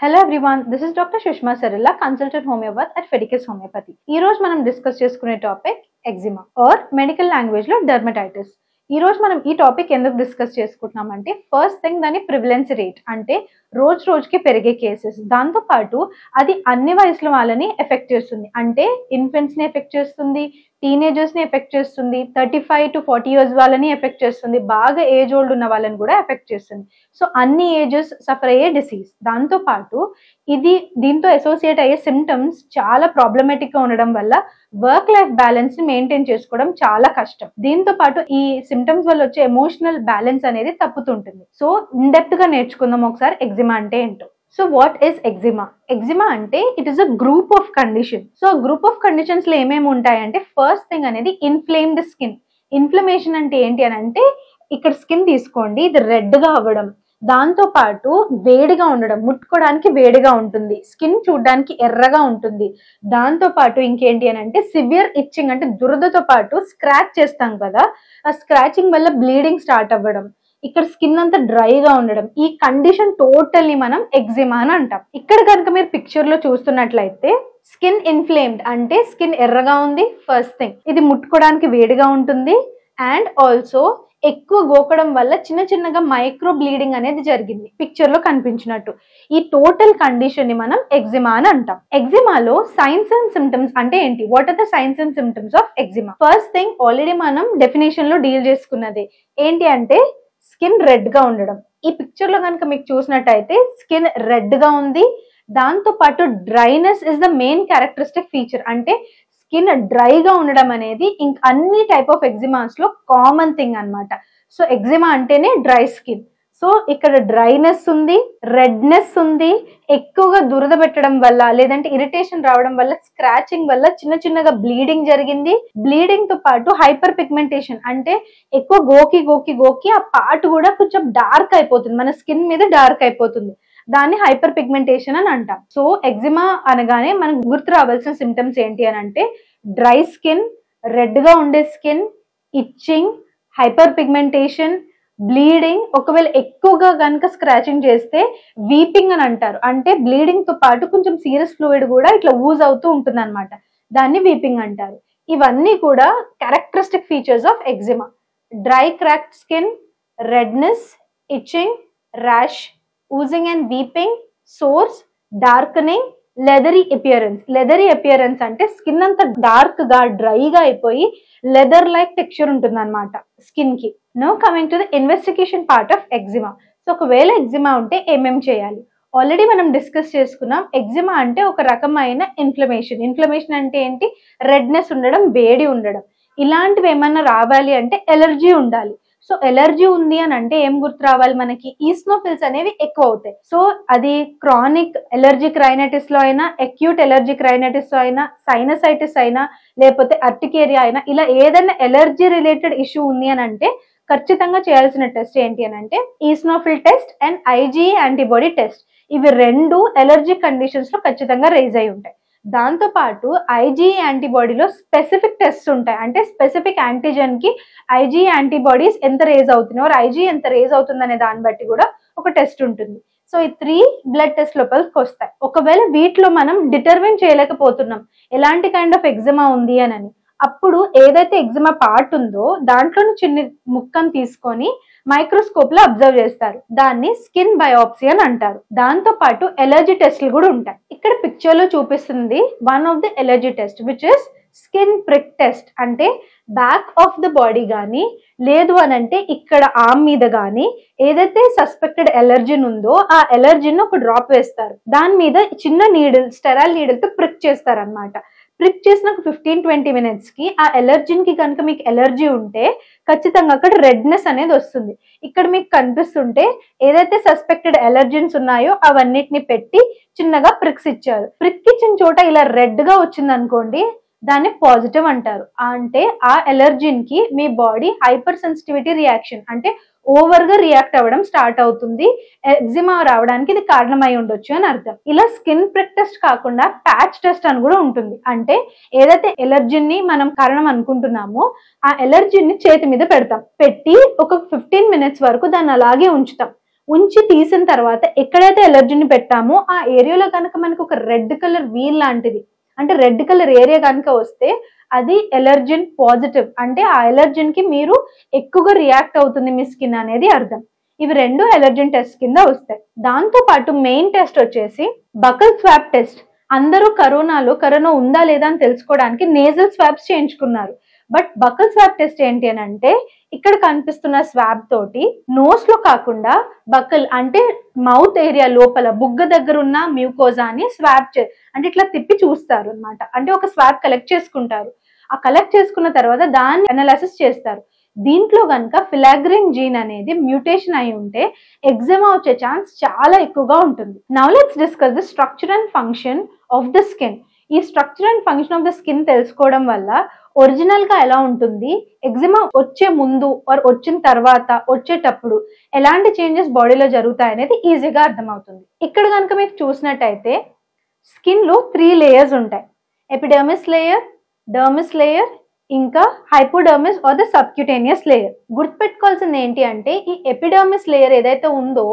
Hello everyone, this is Dr. Sushma Sarilla, consultant homeopath at Fedicus Homeopathy. ఈ రోజు మనం discuss చేసుకునే topic eczema or medical language లో dermatitis. ఈ రోజు మనం ఈ టాపిక్ ఎందుకు డిస్కస్ చేసుకుంటున్నామంటే ఫస్ట్ థింగ్ దాని ప్రివిలెన్స్ రేట్ అంటే రోజు రోజుకి పెరిగే కేసెస్, దాంతో పాటు అది అన్ని వయసుల వాళ్ళని ఎఫెక్ట్ చేస్తుంది. అంటే ఇన్ఫెంట్స్ ని ఎఫెక్ట్ చేస్తుంది, టీనేజర్స్ ని ఎఫెక్ట్ చేస్తుంది, 35 to 40 years వాళ్ళని ఎఫెక్ట్ చేస్తుంది, బాగా ఏజ్ ఓల్డ్ ఉన్న వాళ్ళని కూడా ఎఫెక్ట్ చేస్తుంది. సో అన్ని ఏజెస్ సఫర్ అయ్యే డిసీజ్. దాంతో పాటు దీంతో అసోసియేట్ అయ్యే సిమ్టమ్స్ చాలా ప్రాబ్లమేటిక్ గా ఉండడం వల్ల వర్క్ లైఫ్ బ్యాలెన్స్ ని మెయింటైన్ చేసుకోవడం చాలా కష్టం. దీంతో పాటు ఈ సిమ్టమ్స్ వల్ల వచ్చే ఎమోషనల్ బ్యాలెన్స్ అనేది తప్పుతుంటుంది. సో ఇన్ డెప్త్ గా నేర్చుకుందాం ఒకసారి ఎగ్జిమా అంటే ఏంటో. So what is eczema? Eczema అంటే it is a group of condition. So group of conditions లో ఏమేమి ఉంటాయంటే ఫస్ట్ థింగ్ అనేది ఇన్ఫ్లేమ్డ్ స్కిన్. ఇన్ఫ్లమేషన్ అంటే ఏంటి అని అంటే ఇక్కడ స్కిన్ తీసుకోండి, ఇది రెడ్ గా అవ్వడం, దాంతో పాటు వేడిగా ఉండడం, ముట్టుకోవడానికి వేడిగా ఉంటుంది, స్కిన్ చూడడానికి ఎర్రగా ఉంటుంది, దాంతో పాటు ఇంకేంటి అని అంటే సివియర్ ఇచ్చింగ్ అంటే దురదతో పాటు స్క్రాచ్ చేస్తాం కదా, ఆ స్క్రాచింగ్ వల్ల బ్లీడింగ్ స్టార్ట్ అవ్వడం, ఇక్కడ స్కిన్ అంతా డ్రైగా ఉండడం, ఈ కండిషన్ టోటల్లీ మనం ఎగ్జిమా అని అంటాం. ఇక్కడ కనుక మీరు పిక్చర్ లో చూస్తున్నట్లయితే స్కిన్ ఇన్ఫ్లేమ్డ్ అంటే స్కిన్ ఎర్రగా ఉంది ఫస్ట్ థింగ్, ఇది ముట్టుకోవడానికి వేడిగా ఉంటుంది, అండ్ ఆల్సో ఎక్కువ గోకడం వల్ల చిన్న చిన్నగా మైక్రో బ్లీడింగ్ అనేది జరిగింది పిక్చర్ లో కనిపించినట్టు. ఈ టోటల్ కండిషన్ ని మనం ఎగ్జిమా అని అంటాం. ఎగ్జిమాలో సైన్స్ అండ్ సిమ్టమ్స్ అంటే ఏంటి? What are the signs and symptoms of eczema? First thing already మనం డెఫినేషన్ లో డీల్ చేసుకున్నది ఏంటి అంటే స్కిన్ రెడ్ గా ఉండడం. ఈ పిక్చర్ లో కనుక మీకు చూసినట్టయితే స్కిన్ రెడ్ గా ఉంది, దాంతో పాటు dryness is the main characteristic feature. అంటే స్కిన్ డ్రైగా ఉండడం అనేది అన్ని టైప్ ఆఫ్ ఎగ్జిమాస్ లో కామన్ థింగ్ అన్నమాట. సో ఎగ్జిమా అంటేనే డ్రై స్కిన్. సో ఇక్కడ డ్రైనెస్ ఉంది, రెడ్నెస్ ఉంది, ఎక్కువగా దురద పెట్టడం వల్ల లేదంటే ఇరిటేషన్ రావడం వల్ల స్క్రాచింగ్ వల్ల చిన్న చిన్నగా బ్లీడింగ్ జరిగింది. బ్లీడింగ్ తో పాటు హైపర్ పిగ్మెంటేషన్ అంటే ఎక్కువ గోకి గోకి గోకి ఆ పార్ట్ కూడా కొంచెం డార్క్ అయిపోతుంది, మన స్కిన్ మీద డార్క్ అయిపోతుంది, దాన్ని హైపర్ పిగ్మెంటేషన్ అని అంటాం. సో ఎగ్జిమా అనగానే మనకు గుర్తు రావాల్సిన సిమ్టమ్స్ ఏంటి అని అంటే డ్రై స్కిన్, రెడ్ గా ఉండే skin, itching, hyper pigmentation, bleeding, ఒకవేళ ఎక్కువగా కనుక స్క్రాచింగ్ చేస్తే వీపింగ్ అని అంటారు. అంటే బ్లీడింగ్ తో పాటు కొంచెం సీరియస్ ఫ్లూయిడ్ కూడా ఇట్లా ఊజ్ అవుతూ ఉంటుంది అనమాట, దాన్ని వీపింగ్ అంటారు. ఇవన్నీ కూడా characteristic features of eczema. Dry cracked skin, redness, itching, rash, oozing and weeping, sores, darkening, leathery appearance. Leathery appearance అంటే స్కిన్ అంతా డార్క్ గా డ్రై గా అయిపోయి లెదర్ లైక్ టెక్స్చర్ ఉంటుంది అనమాట స్కిన్ కి. Now coming to the investigation part of eczema. So ఒకవేళ eczema ఉంటే ఏమేమి చేయాలి? ఆల్రెడీ మనం డిస్కస్ చేసుకున్నాం. ఎగ్జిమా అంటే ఒక రకమైన ఇన్ఫ్లమేషన్. ఇన్ఫ్లమేషన్ అంటే ఏంటి? రెడ్నెస్ ఉండడం, వేడి ఉండడం. ఇలాంటివి ఏమన్నా రావాలి అంటే ఎలర్జీ ఉండాలి. సో ఎలర్జీ ఉంది అని అంటే ఏం గుర్తు రావాలి మనకి? ఈస్నోఫిల్స్ అనేవి ఎక్కువ అవుతాయి. సో అది క్రానిక్ ఎలర్జిక్ రైనైటిస్ లో అయినా, అక్యూట్ ఎలర్జిక్ రైనైటిస్ లో అయినా, సైనసైటిస్ అయినా, లేకపోతే అర్టికేరియా అయినా, ఇలా ఏదైనా ఎలర్జీ రిలేటెడ్ ఇష్యూ ఉంది అని అంటే ఖచ్చితంగా చేయాల్సిన టెస్ట్ ఏంటి అని అంటే eosinophil test and IgE antibody test. ఇవి రెండు ఎలర్జిక్ కండిషన్స్ లో ఖచ్చితంగా రేజ్ అయి ఉంటాయి. దాంతో పాటు ఐజీఈ యాంటీబాడీలో స్పెసిఫిక్ టెస్ట్ ఉంటాయి. అంటే స్పెసిఫిక్ యాంటీజెన్ కి ఐజీఈ యాంటీబాడీస్ ఎంత రేజ్ అవుతున్నాయో, ఐజీఈ ఎంత రేజ్ అవుతుంది అనే దాన్ని బట్టి కూడా ఒక టెస్ట్ ఉంటుంది. సో ఈ 3 బ్లడ్ టెస్ట్ లోపలికి వస్తాయి. ఒకవేళ వీటిలో మనం డిటర్మిన్ చేయలేకపోతున్నాం ఎలాంటి కైండ్ ఆఫ్ ఎగ్జిమా ఉంది అని, అప్పుడు ఏదైతే ఎగ్జిమా పార్ట్ ఉందో దాంట్లోని చిన్న ముక్కను తీసుకొని మైక్రోస్కోప్ లో అబ్జర్వ్ చేస్తారు, దాన్ని స్కిన్ బయాప్సీ అని అంటారు. దాంతో పాటు ఎలర్జీ టెస్ట్లు కూడా ఉంటాయి. ఇక్కడ పిక్చర్ లో చూపిస్తుంది one of the allergy test which is skin prick test. అంటే బ్యాక్ ఆఫ్ ద బాడీ కానీ లేదు అని అంటే ఇక్కడ ఆర్మ్ మీద కానీ ఏదైతే సస్పెక్టెడ్ ఎలర్జిన్ ఉందో ఆ ఎలర్జిన్ ఒక డ్రాప్ వేస్తారు, దాని మీద చిన్న నీడిల్, స్టెరైల్ నీడిల్ తో ప్రిక్ చేస్తారు అనమాట. ప్రిక్ చేసిన 15-20 minutes కి ఆ ఎలర్జిన్ కి కనుక మీకు ఎలర్జీ ఉంటే ఖచ్చితంగా అక్కడ రెడ్నెస్ అనేది వస్తుంది. ఇక్కడ మీకు కనిపిస్తుంటే ఏదైతే సస్పెక్టెడ్ ఎలర్జిన్స్ ఉన్నాయో అవన్నిటిని పెట్టి చిన్నగా ప్రిక్స్ ఇచ్చారు. ప్రిక్ ఇచ్చిన చోట ఇలా రెడ్ గా వచ్చింది అనుకోండి, దాన్ని పాజిటివ్ అంటారు. అంటే ఆ ఎలర్జిన్ కి మీ బాడీ హైపర్ సెన్సిటివిటీ రియాక్షన్ అంటే ఓవర్ గా రియాక్ట్ అవ్వడం స్టార్ట్ అవుతుంది, ఎగ్జిమా రావడానికి ఇది కారణమై ఉండొచ్చు అని అర్థం. ఇలా స్కిన్ ప్రిక్ టెస్ట్ కాకుండా ప్యాచ్ టెస్ట్ అని కూడా ఉంటుంది. అంటే ఏదైతే ఎలర్జిన్ ని మనం కారణం అనుకుంటున్నామో ఆ ఎలర్జిన్ ని చేతి మీద పెడతాం, పెట్టి ఒక 15 minutes వరకు దాన్ని అలాగే ఉంచుతాం. ఉంచి తీసిన తర్వాత ఎక్కడైతే ఎలర్జీని పెట్టామో ఆ ఏరియాలో కనుక మనకు ఒక రెడ్ కలర్ వీల్ లాంటిది, అంటే రెడ్ కలర్ ఏరియా కనుక వస్తే అది ఎలర్జిన్ పాజిటివ్, అంటే ఆ ఎలర్జిన్ కి మీరు ఎక్కువగా రియాక్ట్ అవుతుంది మీ స్కిన్ అనేది అర్థం. ఇవి రెండు ఎలర్జన్ టెస్ట్ కింద వస్తాయి. దాంతో పాటు మెయిన్ టెస్ట్ వచ్చేసి బకల్ స్వాబ్ టెస్ట్. అందరూ కరోనా ఉందా లేదా అని తెలుసుకోవడానికి నేజల్ స్వాబ్స్ చేయించుకున్నారు. బట్ బకల్ స్వాబ్ టెస్ట్ ఏంటి అని అంటే ఇక్కడ కనిపిస్తున్న స్వాబ్ తోటి నోస్ లో కాకుండా బకల్ అంటే మౌత్ ఏరియా లోపల బుగ్గ దగ్గర ఉన్న మ్యూకోజాని స్వాబ్ అంటే ఇట్లా తిప్పి చూస్తారు అనమాట. అంటే ఒక స్వాబ్ కలెక్ట్ చేసుకుంటారు. ఆ కలెక్ట్ చేసుకున్న తర్వాత దాన్ని అనాలిసిస్ చేస్తారు. దీంట్లో కనుక ఫిలాగ్రిన్ జీన్ అనేది మ్యూటేషన్ అయి ఉంటే ఎగ్జిమా వచ్చే ఛాన్స్ చాలా ఎక్కువగా ఉంటుంది. Now let's discuss the structure and function of the skin. ఈ structure and function of the skin తెలుసుకోవడం వల్ల ఒరిజినల్ గా ఎలా ఉంటుంది, ఎగ్జిమా వచ్చే ముందు ఆర్ వచ్చిన తర్వాత వచ్చేటప్పుడు ఎలాంటి చేంజెస్ బాడీలో జరుగుతాయి అనేది ఈజీగా అర్థమవుతుంది. ఇక్కడ కనుక మీకు చూసినట్టయితే స్కిన్ లో 3 లేయర్స్ ఉంటాయి. ఎపిడర్మిస్ లేయర్, డర్మిస్ లేయర్, ఇంకా hypodermis or the subcutaneous layer. గుర్తుపెట్టుకోవాల్సింది ఏంటి అంటే ఈ ఎపిడర్మిస్ లేయర్ ఏదైతే ఉందో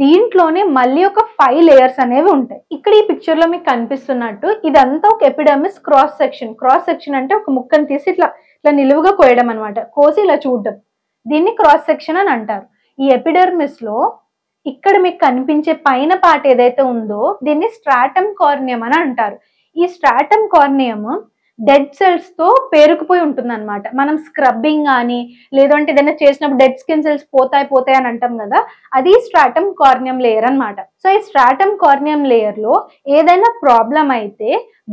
దీంట్లోనే మళ్ళీ ఒక 5 లేయర్స్ అనేవి ఉంటాయి. ఇక్కడ ఈ పిక్చర్ లో మీకు కనిపిస్తున్నట్టు ఇదంతా ఒక epidermis cross section. Cross section అంటే ఒక ముక్కను తీసి ఇట్లా నిలువుగా కోయడం అనమాట, కోసి ఇలా చూడడం, దీన్ని క్రాస్ సెక్షన్ అని అంటారు. ఈ ఎపిడర్మిస్ లో ఇక్కడ మీకు కనిపించే పైన పార్ట్ ఏదైతే ఉందో దీన్ని స్ట్రాటమ్ కార్నియం అని అంటారు. ఈ స్ట్రాటమ్ కార్నియం డెడ్ సెల్స్ తో పేరుకుపోయి ఉంటుంది అనమాట. మనం స్క్రబ్బింగ్ కానీ లేదంటే ఏదైనా చేసినప్పుడు డెడ్ స్కిన్ సెల్స్ పోతాయి అని అంటాం కదా, అది స్ట్రాటమ్ కార్నియం లేయర్ అనమాట. సో ఈ స్ట్రాటమ్ కార్నియం లేయర్ లో ఏదైనా ప్రాబ్లం అయితే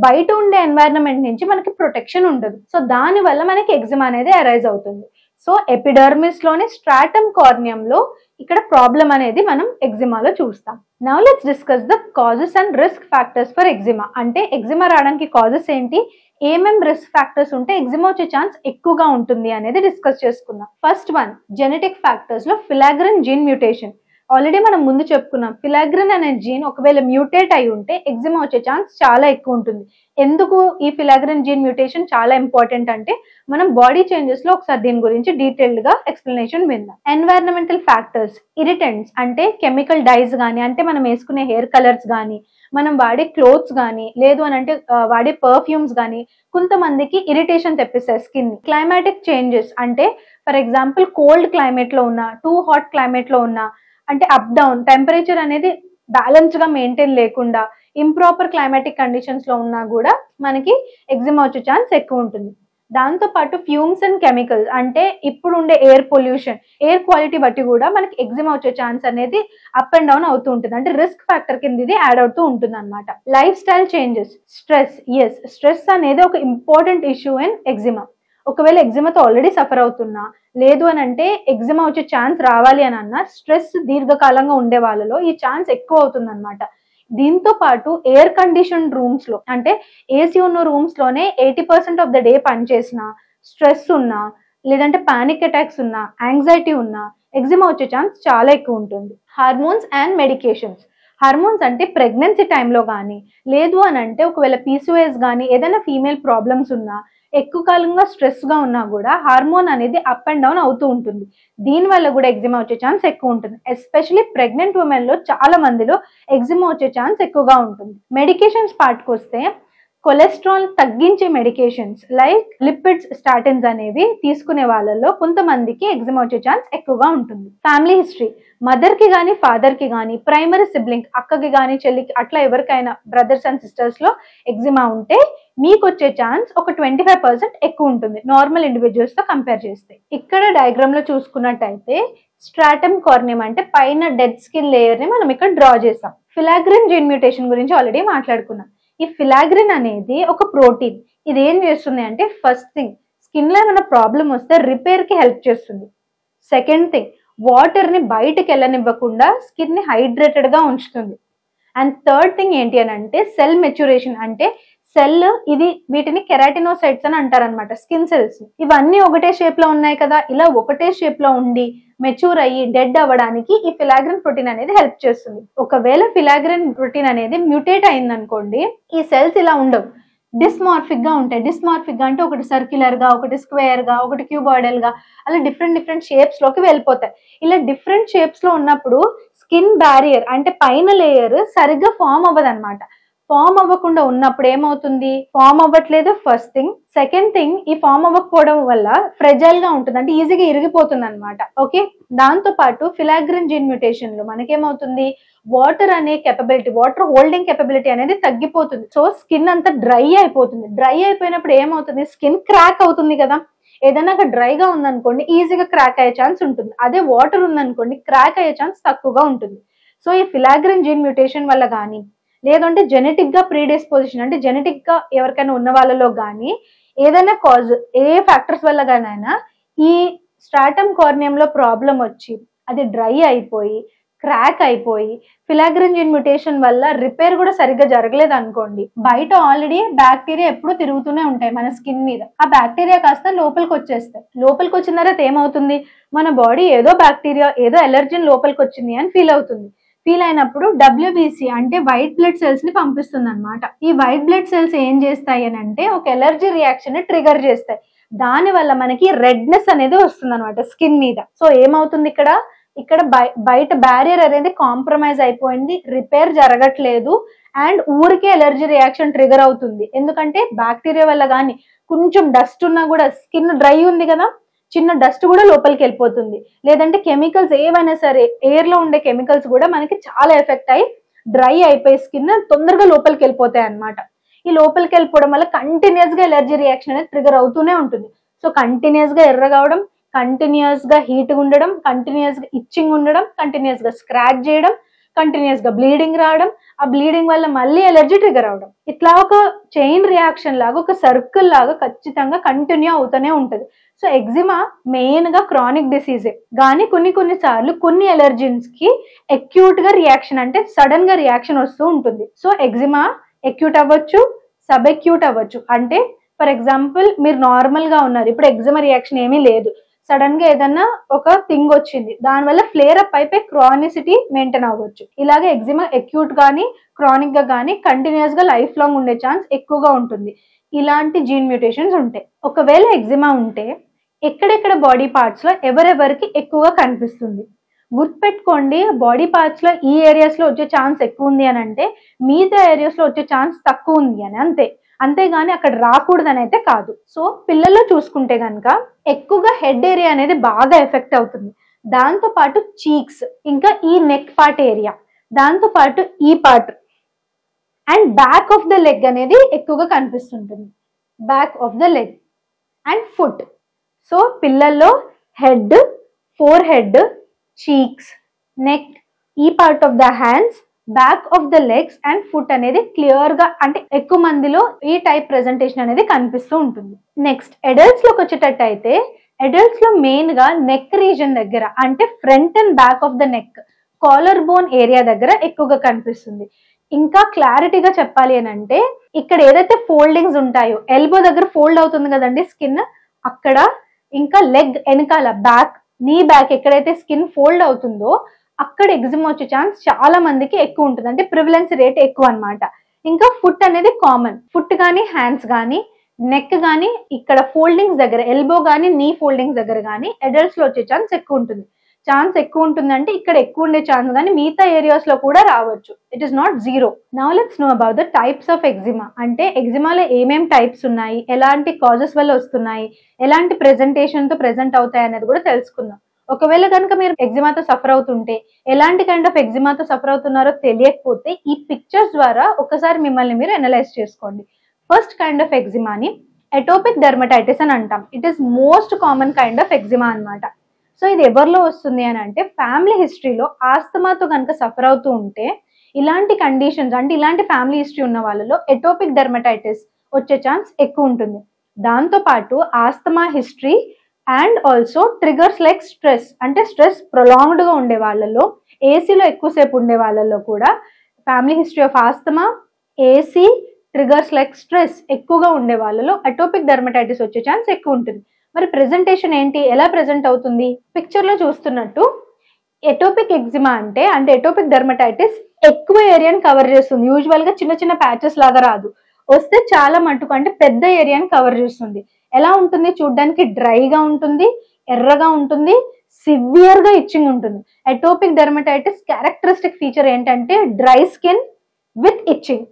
బయట ఉండే ఎన్వైరన్మెంట్ నుంచి మనకి ప్రొటెక్షన్ ఉండదు. సో దాని వల్ల మనకి ఎగ్జిమా అనేది అరైజ్ అవుతుంది. సో ఎపిడర్మిస్ లోని స్ట్రాటమ్ కార్నియం లో ఇక్కడ ప్రాబ్లం అనేది మనం ఎగ్జిమాలో చూస్తాం. Now let's discuss the causes and risk factors for eczema. అంటే ఎగ్జిమా రావడానికి కాజెస్ ఏంటి, ఏమేం రిస్క్ ఫ్యాక్టర్స్ ఉంటే ఎగ్జిమా వచ్చే ఛాన్స్ ఎక్కువగా ఉంటుంది అనేది డిస్కస్ చేసుకుందాం. ఫస్ట్ వన్, జెనెటిక్ ఫ్యాక్టర్స్ లో ఫిలాగ్రిన్ జీన్ మ్యూటేషన్. ఆల్రెడీ మనం ముందు చెప్పుకున్నాం, ఫిలాగ్రిన్ అనే జీన్ ఒకవేళ మ్యూటేట్ అయి ఉంటే ఎగ్జిమా వచ్చే ఛాన్స్ చాలా ఎక్కువ ఉంటుంది. ఎందుకు ఈ ఫిలాగ్రిన్ జీన్ మ్యూటేషన్ చాలా ఇంపార్టెంట్ అంటే మనం బాడీ చేంజెస్ లో ఒకసారి దీని గురించి డీటెయిల్డ్ గా ఎక్స్ప్లెనేషన్ విందాం. ఎన్వైరన్మెంటల్ ఫ్యాక్టర్స్, ఇరిటెంట్స్ అంటే కెమికల్ డైస్ కానీ, అంటే మనం వేసుకునే హెయిర్ కలర్స్ కానీ, మనం వాడే క్లోత్స్ కానీ, లేదు అని అంటే వాడే పర్ఫ్యూమ్స్ కానీ కొంతమందికి ఇరిటేషన్ తెప్పిస్తాయి స్కిన్. క్లైమాటిక్ చేంజెస్ అంటే ఫర్ ఎగ్జాంపుల్ కోల్డ్ క్లైమేట్ లో ఉన్న, టూ హాట్ క్లైమేట్ లో ఉన్న, అంటే అప్ డౌన్ టెంపరేచర్ అనేది బ్యాలెన్స్డ్ గా మెయింటైన్ లేకుండా ఇంప్రాపర్ క్లైమాటిక్ కండిషన్స్ లో ఉన్నా కూడా మనకి ఎగ్జిమా వచ్చే ఛాన్స్ ఎక్కువ ఉంటుంది. దాంతో పాటు ఫ్యూమ్స్ అండ్ కెమికల్స్ అంటే ఇప్పుడు ఉండే ఎయిర్ పొల్యూషన్, ఎయిర్ క్వాలిటీ బట్టి కూడా మనకి ఎగ్జిమా వచ్చే ఛాన్స్ అనేది అప్ అండ్ డౌన్ అవుతూ ఉంటుంది. అంటే రిస్క్ ఫ్యాక్టర్ కింద ఇది యాడ్ అవుతూ ఉంటుంది అనమాట. లైఫ్ స్టైల్ చేంజెస్, స్ట్రెస్ అనేది ఒక ఇంపార్టెంట్ ఇష్యూ ఇన్ ఎగ్జిమా. ఒకవేళ ఎగ్జిమాతో ఆల్రెడీ సఫర్ అవుతున్నా, లేదు అని అంటే ఎగ్జిమా వచ్చే ఛాన్స్ రావాలి అని అన్నా, స్ట్రెస్ దీర్ఘకాలంగా ఉండే వాళ్ళలో ఈ ఛాన్స్ ఎక్కువ అవుతుంది అనమాట. దీంతో పాటు ఎయిర్ కండిషన్ రూమ్స్ లో, అంటే ఏసీ ఉన్న రూమ్స్ లోనే 80% ఆఫ్ ద డే పనిచేసిన, స్ట్రెస్ ఉన్నా, లేదంటే పానిక్ అటాక్స్ ఉన్నా, యాంగ్జైటీ ఉన్నా ఎగ్జిమా వచ్చే ఛాన్స్ చాలా ఎక్కువ ఉంటుంది. Hormones and medications. హార్మోన్స్ అంటే ప్రెగ్నెన్సీ టైంలో కానీ, లేదు అని అంటే ఒకవేళ పీసీఓఎస్ కానీ ఏదైనా ఫీమేల్ ప్రాబ్లమ్స్ ఉన్నా, ఎక్కువ కాలంగా స్ట్రెస్ గా ఉన్నా కూడా హార్మోన్ అనేది అప్ అండ్ డౌన్ అవుతూ ఉంటుంది. దీని వల్ల కూడా ఎగ్జిమా వచ్చే ఛాన్స్ ఎక్కువ ఉంటుంది. ఎస్పెషల్లీ ప్రెగ్నెంట్ ఉమెన్ లో చాలా మందిలో ఎగ్జిమా వచ్చే ఛాన్స్ ఎక్కువగా ఉంటుంది. మెడికేషన్స్ పార్ట్కి వస్తే కొలెస్ట్రాల్ తగ్గించే మెడికేషన్స్ లైక్ లిపిడ్స్, స్టాటిన్స్ అనేవి తీసుకునే వాళ్ళలో కొంతమందికి ఎగ్జిమా వచ్చే ఛాన్స్ ఎక్కువగా ఉంటుంది. ఫ్యామిలీ హిస్టరీ, మదర్ కి కానీ ఫాదర్ కి కానీ, ప్రైమరీ సిబ్లింగ్ అక్కకి కానీ చెల్లికి అట్లా ఎవరికైనా బ్రదర్స్ అండ్ సిస్టర్స్ లో ఎగ్జిమా ఉంటే మీకు వచ్చే ఛాన్స్ ఒక 25% ఎక్కువ ఉంటుంది నార్మల్ ఇండివిజువల్స్ తో కంపేర్ చేస్తే. ఇక్కడ డయాగ్రామ్ లో చూసుకున్నట్టయితే స్ట్రాటమ్ కార్నియం అంటే పైన డెడ్ స్కిన్ లేయర్ ని మనం ఇక్కడ డ్రా చేసాం. ఫిలాగ్రిన్ జీన్ మ్యూటేషన్ గురించి ఆల్రెడీ మాట్లాడుకున్నాం. ఈ ఫిలాగ్రిన్ అనేది ఒక ప్రోటీన్. ఇది ఏం చేస్తుంది అంటే ఫస్ట్ థింగ్ స్కిన్ లో ఏమైనా ప్రాబ్లం వస్తే రిపేర్ కి హెల్ప్ చేస్తుంది. సెకండ్ థింగ్ వాటర్ ని బయటకు వెళ్ళనివ్వకుండా స్కిన్ ని హైడ్రేటెడ్ గా ఉంచుతుంది. అండ్ థర్డ్ థింగ్ ఏంటి అని అంటే సెల్ మెచ్యూరేషన్, అంటే సెల్ ఇది వీటిని కెరాటినోసైట్స్ అని అంటారనమాట, స్కిన్ సెల్స్. ఇవన్నీ ఒకటే షేప్ లో ఉన్నాయి కదా, ఇలా ఒకటే షేప్ లో ఉండి మెచ్యూర్ అయ్యి డెడ్ అవ్వడానికి ఈ ఫిలాగ్రిన్ ప్రోటీన్ అనేది హెల్ప్ చేస్తుంది. ఒకవేళ ఫిలాగ్రిన్ ప్రోటీన్ అనేది మ్యూటేట్ అయింది అనుకోండి, ఈ సెల్స్ ఇలా ఉండవు, డిస్మార్ఫిక్ గా ఉంటాయి. డిస్మార్ఫిక్ గా అంటే ఒకటి సర్క్యులర్ గా, ఒకటి స్క్వేర్ గా, ఒకటి క్యూబాయిడల్ గా, అలా డిఫరెంట్ షేప్స్ లోకి వెళ్ళిపోతాయి. ఇలా డిఫరెంట్ షేప్స్ లో ఉన్నప్పుడు స్కిన్ బ్యారియర్ అంటే పైన లేయర్ సరిగ్గా ఫామ్ అవ్వదు అనమాట. ఫామ్ అవ్వకుండా ఉన్నప్పుడు ఏమవుతుంది, ఫామ్ అవ్వట్లేదు ఫస్ట్ థింగ్. సెకండ్ థింగ్, ఈ ఫామ్ అవ్వకపోవడం వల్ల ఫ్రెజైల్ గా ఉంటుంది, అంటే ఈజీగా ఇరిగిపోతుంది అనమాట. ఓకే, దాంతో పాటు ఫిలాగ్రిన్ జీన్ మ్యూటేషన్ లో మనకేమవుతుంది, వాటర్ అనే కెపబిలిటీ, వాటర్ హోల్డింగ్ కెపబిలిటీ అనేది తగ్గిపోతుంది. సో స్కిన్ అంతా డ్రై అయిపోతుంది. డ్రై అయిపోయినప్పుడు ఏమవుతుంది, స్కిన్ క్రాక్ అవుతుంది కదా. ఏదైనా డ్రైగా ఉందనుకోండి ఈజీగా క్రాక్ అయ్యే ఛాన్స్ ఉంటుంది. అదే వాటర్ ఉందనుకోండి క్రాక్ అయ్యే ఛాన్స్ తక్కువగా ఉంటుంది. సో ఈ ఫిలాగ్రిన్ జీన్ మ్యూటేషన్ వల్ల కానీ, లేదంటే జెనెటిక్ గా ప్రీడిస్పోజిషన్ అంటే జెనెటిక్ గా ఎవరికైనా ఉన్న వాళ్ళలో కానీ, ఏదైనా కాజ్, ఏ ఫ్యాక్టర్స్ వల్ల గానైనా ఈ స్ట్రాటమ్ కార్నియం లో ప్రాబ్లం వచ్చి అది డ్రై అయిపోయి క్రాక్ అయిపోయి, ఫిలాగ్రిన్ జీన్ మ్యూటేషన్ వల్ల రిపేర్ కూడా సరిగ్గా జరగలేదు అనుకోండి, బయట ఆల్రెడీ బ్యాక్టీరియా ఎప్పుడు తిరుగుతూనే ఉంటాయి మన స్కిన్ మీద. ఆ బ్యాక్టీరియా కాస్త లోపలికి వచ్చేస్తాయి. లోపలికి వచ్చిన తర్వాత ఏమవుతుంది, మన బాడీ ఏదో బ్యాక్టీరియా, ఏదో ఎలర్జీని లోపలికి వచ్చింది అని ఫీల్ అవుతుంది. ఫీల్ అయినప్పుడు WBC అంటే వైట్ బ్లడ్ సెల్స్ ని పంపిస్తుంది అనమాట. ఈ వైట్ బ్లడ్ సెల్స్ ఏం చేస్తాయి అని అంటే ఒక ఎలర్జీ రియాక్షన్ ని ట్రిగర్ చేస్తాయి. దాని వల్ల మనకి రెడ్నెస్ అనేది వస్తుంది అనమాట స్కిన్ మీద. సో ఏమవుతుంది, ఇక్కడ బయట బ్యారియర్ అనేది కాంప్రమైజ్ అయిపోయింది, రిపేర్ జరగట్లేదు, అండ్ ఊరికే ఎలర్జీ రియాక్షన్ ట్రిగర్ అవుతుంది. ఎందుకంటే బ్యాక్టీరియా వల్ల కానీ, కొంచెం డస్ట్ ఉన్నా కూడా, స్కిన్ డ్రై ఉంది కదా, చిన్న డస్ట్ కూడా లోపలికి వెళ్ళిపోతుంది. లేదంటే కెమికల్స్ ఏవైనా సరే, ఎయిర్ లో ఉండే కెమికల్స్ కూడా మనకి చాలా ఎఫెక్ట్ అయ్యి డ్రై అయిపోయి స్కిన్ తొందరగా లోపలికి వెళ్ళిపోతాయి అనమాట. ఈ లోపలికి వెళ్ళిపోవడం వల్ల కంటిన్యూస్ గా ఎలర్జీ రియాక్షన్ అనేది ట్రిగర్ అవుతూనే ఉంటుంది. సో కంటిన్యూస్ గా ఎర్రగవడం, కంటిన్యూస్ గా హీట్ ఉండడం, కంటిన్యూస్ గా ఇచ్చింగ్ ఉండడం, కంటిన్యూస్ గా స్క్రాచ్ చేయడం, కంటిన్యూస్ గా బ్లీడింగ్ రావడం, ఆ బ్లీడింగ్ వల్ల మళ్ళీ ఎలర్జీ ట్రిగర్ అవడం, ఇట్లా ఒక చైన్ రియాక్షన్ లాగా, ఒక సర్కిల్ లాగా ఖచ్చితంగా కంటిన్యూ అవుతూనే ఉంటుంది. సో ఎగ్జిమా మెయిన్ గా క్రానిక్ డిసీజే, కానీ కొన్నిసార్లు కొన్ని ఎలర్జీన్స్ కి అక్యూట్ గా రియాక్షన్, అంటే సడన్ గా రియాక్షన్ వస్తూ ఉంటుంది. సో ఎగ్జిమా అక్యూట్ అవ్వచ్చు, సబ్ అక్యూట్ అవ్వచ్చు. అంటే ఫర్ ఎగ్జాంపుల్ మీరు నార్మల్ గా ఉన్నారు, ఇప్పుడు ఎగ్జిమా రియాక్షన్ ఏమీ లేదు, సడన్ గా ఏదన్నా ఒక థింగ్ వచ్చింది, దానివల్ల ఫ్లేర్ అప్ అయిపోయి క్రానిసిటీ మెయింటైన్ అవ్వచ్చు. ఇలాగే ఎగ్జిమా అక్యూట్ గానీ క్రానిక్ గా కానీ కంటిన్యూస్ గా లైఫ్ లాంగ్ ఉండే ఛాన్స్ ఎక్కువగా ఉంటుంది. ఇలాంటి జీన్ మ్యూటేషన్స్ ఉంటాయి. ఒకవేళ ఎగ్జిమా ఉంటే ఎక్కడెక్కడ బాడీ పార్ట్స్ లో ఎవరెవరికి ఎక్కువగా కనిపిస్తుంది, గుర్తుపెట్టుకోండి. బాడీ పార్ట్స్ లో ఈ ఏరియాస్ లో వచ్చే ఛాన్స్ ఎక్కువ ఉంది అని అంటే మిగతా ఏరియాస్ లో వచ్చే ఛాన్స్ తక్కువ ఉంది అని అంతే, అంతేగాని అక్కడ రాకూడదని అయితే కాదు. సో పిల్లల్లో చూసుకుంటే కనుక ఎక్కువగా హెడ్ ఏరియా అనేది బాగా ఎఫెక్ట్ అవుతుంది. దాంతో పాటు చీక్స్, ఇంకా ఈ నెక్ పార్ట్ ఏరియా, దాంతో పాటు ఈ part and back of the leg అనేది ఎక్కువగా కనిపిస్తుంటుంది. Back of the leg and foot. So పిల్లల్లో head, forehead, cheeks, neck, ఈ part of the hands, back of the legs and foot అనేది clear గా, అంటే ఎక్కువ మందిలో ఈ టైప్ ప్రెజెంటేషన్ అనేది కనిపిస్తూ ఉంటుంది. నెక్స్ట్ అడల్ట్స్ లోకి వచ్చేటట్టు అయితే, అడల్ట్స్ లో మెయిన్ గా నెక్ రీజన్ దగ్గర, అంటే front and back of the neck, collar bone area దగ్గర ఎక్కువగా కనిపిస్తుంది. ఇంకా క్లారిటీగా చెప్పాలి అని అంటే, ఇక్కడ ఏదైతే ఫోల్డింగ్స్ ఉంటాయో, ఎల్బో దగ్గర ఫోల్డ్ అవుతుంది కదండి స్కిన్, అక్కడ, ఇంకా లెగ్ వెనకాల బ్యాక్, నీ బ్యాక్ ఎక్కడైతే స్కిన్ ఫోల్డ్ అవుతుందో అక్కడ ఎగ్జిమా వచ్చే ఛాన్స్ చాలా మందికి ఎక్కువ ఉంటుంది, అంటే ప్రివిలెన్స్ రేట్ ఎక్కువ అనమాట. ఇంకా ఫుట్ అనేది కామన్, ఫుట్ కానీ హ్యాండ్స్ కానీ నెక్ కానీ ఇక్కడ ఫోల్డింగ్స్ దగ్గర, ఎల్బో కానీ నీ ఫోల్డింగ్స్ దగ్గర కానీ అడల్ట్స్ లో వచ్చే ఛాన్స్ ఎక్కువ ఉంటుంది. ఛాన్స్ ఎక్కువ ఉంటుందంటే ఇక్కడ ఎక్కువ ఉండే ఛాన్స్ కానీ మిగతా ఏరియాస్ లో కూడా రావచ్చు. It is not zero. Now let's know about the types of eczema. అంటే ఎగ్జిమాలో ఏమేం టైప్స్ ఉన్నాయి, ఎలాంటి కాజెస్ వల్ల వస్తున్నాయి, ఎలాంటి ప్రెజెంటేషన్ తో ప్రెజెంట్ అవుతాయి అనేది కూడా తెలుసుకుందాం. ఒకవేళ కనుక మీరు ఎగ్జిమాతో సఫర్ అవుతుంటే, ఎలాంటి కైండ్ ఆఫ్ ఎగ్జిమాతో సఫర్ అవుతున్నారో తెలియకపోతే ఈ పిక్చర్స్ ద్వారా ఒకసారి మిమ్మల్ని మీరు అనలైజ్ చేసుకోండి. ఫస్ట్ కైండ్ ఆఫ్ ఎగ్జిమాని ఎటోపిక్ డెర్మటైటిస్ అని అంటాం. It is most common kind of eczema అనమాట. సో ఇది ఎవరిలో వస్తుంది అని అంటే, ఫ్యామిలీ హిస్టరీలో ఆస్తమాతో కనుక సఫర్ అవుతూ ఉంటే, ఇలాంటి కండిషన్స్, అంటే ఇలాంటి ఫ్యామిలీ హిస్టరీ ఉన్న వాళ్ళలో ఎటోపిక్ డెర్మటైటిస్ వచ్చే ఛాన్స్ ఎక్కువ ఉంటుంది. దాంతో పాటు asthma history and also triggers like stress, అంటే స్ట్రెస్ ప్రొలాంగ్డ్ గా ఉండే వాళ్ళలో, ఏసీలో ఎక్కువసేపు ఉండే వాళ్ళలో కూడా family history of asthma, AC, triggers like stress ఎక్కువగా ఉండే వాళ్ళలో అటోపిక్ డెర్మటైటిస్ వచ్చే ఛాన్స్ ఎక్కువ ఉంటుంది. మరి ప్రెజెంటేషన్ ఏంటి, ఎలా ప్రెజెంట్ అవుతుంది? పిక్చర్ లో చూస్తున్నట్టు ఎటోపిక్ ఎగ్జిమా అంటే ఎటోపిక్ డెర్మటైటిస్ ఎక్కువ ఏరియాని కవర్ చేస్తుంది. యూజువల్ గా చిన్న చిన్న ప్యాచెస్ లాగా రాదు, వస్తే చాలా మట్టుకు అంటే పెద్ద ఏరియాని కవర్ చేస్తుంది. ఎలా ఉంటుంది చూడడానికి? డ్రైగా ఉంటుంది, ఎర్రగా ఉంటుంది, సివియర్ గా ఇచ్చింగ్ ఉంటుంది. అటోపిక్ డెర్మటైటిస్ క్యారెక్టరిస్టిక్ ఫీచర్ ఏంటంటే dry skin with itching,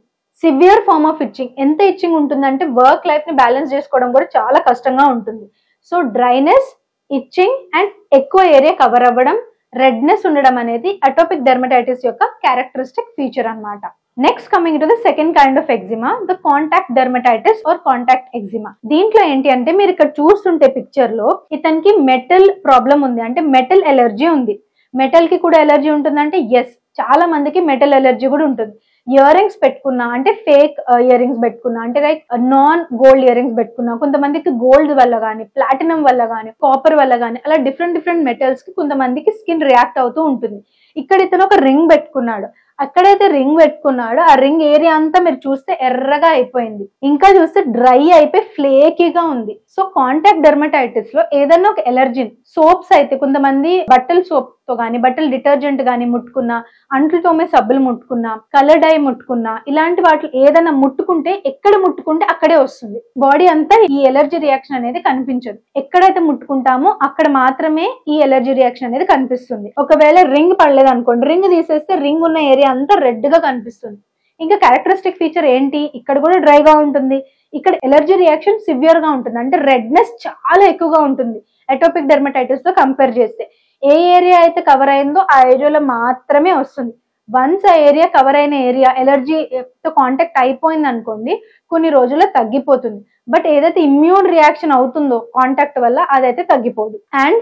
severe form of itching. ఎంత ఇచ్చింగ్ ఉంటుందంటే వర్క్ లైఫ్ ని బ్యాలెన్స్ చేసుకోవడం కూడా చాలా కష్టంగా ఉంటుంది. సో డ్రైనెస్, ఇచ్చింగ్ అండ్ ఎక్కువ ఏరియా కవర్ అవ్వడం, రెడ్నెస్ ఉండడం అనేది అటోపిక్ డెర్మటైటిస్ యొక్క క్యారెక్టరిస్టిక్ ఫీచర్ అన్నమాట. Next coming to the second kind of eczema, the contact dermatitis or contact eczema. దీంట్లో ఏంటి అంటే మీరు ఇక్కడ చూస్తుంటే పిక్చర్ లో ఇతనికి మెటల్ ప్రాబ్లం ఉంది, అంటే మెటల్ ఎలర్జీ ఉంది. మెటల్ కి కూడా ఎలర్జీ ఉంటుందంటే ఎస్, చాలా మందికి మెటల్ ఎలర్జీ కూడా ఉంటుంది. ఇయర్ రింగ్స్ పెట్టుకున్నా అంటే ఫేక్ ఇయర్ రింగ్స్ పెట్టుకున్నా, అంటే like non gold ear rings పెట్టుకున్నా, కొంతమందికి గోల్డ్ వల్ల కానీ, ప్లాటినం వల్ల కానీ, కాపర్ వల్ల కానీ, అలా డిఫరెంట్ మెటల్స్ కి కొంతమందికి స్కిన్ రియాక్ట్ అవుతూ ఉంటుంది. ఇక్కడ ఇతను ఒక రింగ్ పెట్టుకున్నాడు, అక్కడైతే రింగ్ పెట్టుకున్నాడు ఆ రింగ్ ఏరియా అంతా మీరు చూస్తే ఎర్రగా అయిపోయింది, ఇంకా చూస్తే డ్రై అయిపోయి ఫ్లేకీగా ఉంది. సో కాంటాక్ట్ డెర్మటైటిస్ లో ఏదైనా ఒక ఎలర్జీ, సోప్స్ అయితే కొంతమంది బట్టల సోప్ తో గానీ, బట్టల డిటర్జెంట్ గానీ ముట్టుకున్నా, అంట్లు తోమే సబ్బులు ముట్టుకున్నా, కలర్ డై ముట్టుకున్నా, ఇలాంటి వాటిలో ఏదైనా ముట్టుకుంటే ఎక్కడ ముట్టుకుంటే అక్కడే వస్తుంది. బాడీ అంతా ఈ ఎలర్జీ రియాక్షన్ అనేది కనిపించదు, ఎక్కడైతే ముట్టుకుంటామో అక్కడ మాత్రమే ఈ ఎలర్జీ రియాక్షన్ అనేది కనిపిస్తుంది. ఒకవేళ రింగ్ పడలేదు అనుకోండి, రింగ్ తీసేస్తే రింగ్ ఉన్న ఏరియా అంతా రెడ్ గా కనిపిస్తుంది. ఇంకా క్యారెక్టరిస్టిక్ ఫీచర్ ఏంటి, ఇక్కడ కూడా డ్రైగా ఉంటుంది, ఇక్కడ ఎలర్జీ రియాక్షన్ సివియర్ గా ఉంటుంది, అంటే రెడ్నెస్ చాలా ఎక్కువగా ఉంటుంది అటోపిక్ డెర్మటైటిస్ తో కంపేర్ చేస్తే. ఏ ఏరియా అయితే కవర్ అయిందో ఆ ఏరియాలో మాత్రమే వస్తుంది. వన్స్ ఆ ఏరియా కవర్ అయిన ఏరియా ఎలర్జీతో కాంటాక్ట్ అయిపోయింది అనుకోండి, కొన్ని రోజుల్లో తగ్గిపోతుంది. బట్ ఏదైతే ఇమ్యూన్ రియాక్షన్ అవుతుందో కాంటాక్ట్ వల్ల అదైతే తగ్గిపోదు. అండ్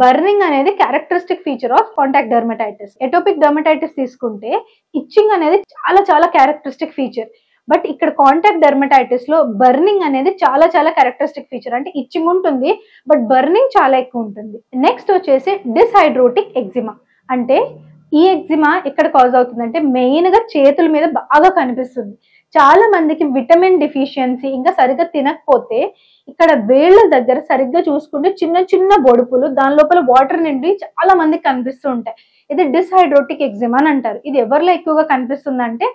బర్నింగ్ అనేది characteristic feature of contact dermatitis. Atopic dermatitis తీసుకుంటే ఇచ్చింగ్ అనేది చాలా క్యారెక్టరిస్టిక్ ఫీచర్. బట్ ఇక్కడ కాంటాక్ట్ డెర్మటైటిస్ లో బర్నింగ్ అనేది చాలా క్యారెక్టరిస్టిక్ ఫీచర్, అంటే ఇచ్చింగ్ ఉంటుంది బట్ బర్నింగ్ చాలా ఎక్కువ ఉంటుంది. నెక్స్ట్ వచ్చేసి డిస్హైడ్రోటిక్ ఎగ్జిమా. అంటే ఈ ఎగ్జిమా ఎక్కడ కాజ్ అవుతుందంటే మెయిన్ గా చేతుల మీద బాగా కనిపిస్తుంది. చాలా మందికి విటమిన్ డెఫిషియన్సీ, ఇంకా సరిగ్గా తినకపోతే ఇక్కడ వేళ్ల దగ్గర సరిగ్గా చూసుకుంటే చిన్న బొడుపులు, దాని లోపల వాటర్ నిండి చాలా మందికి కనిపిస్తూ ఉంటాయి. ఇది డిస్హైడ్రోటిక్ ఎగ్జిమా అని అంటారు. ఇది ఎవరిలో ఎక్కువగా కనిపిస్తుందంటే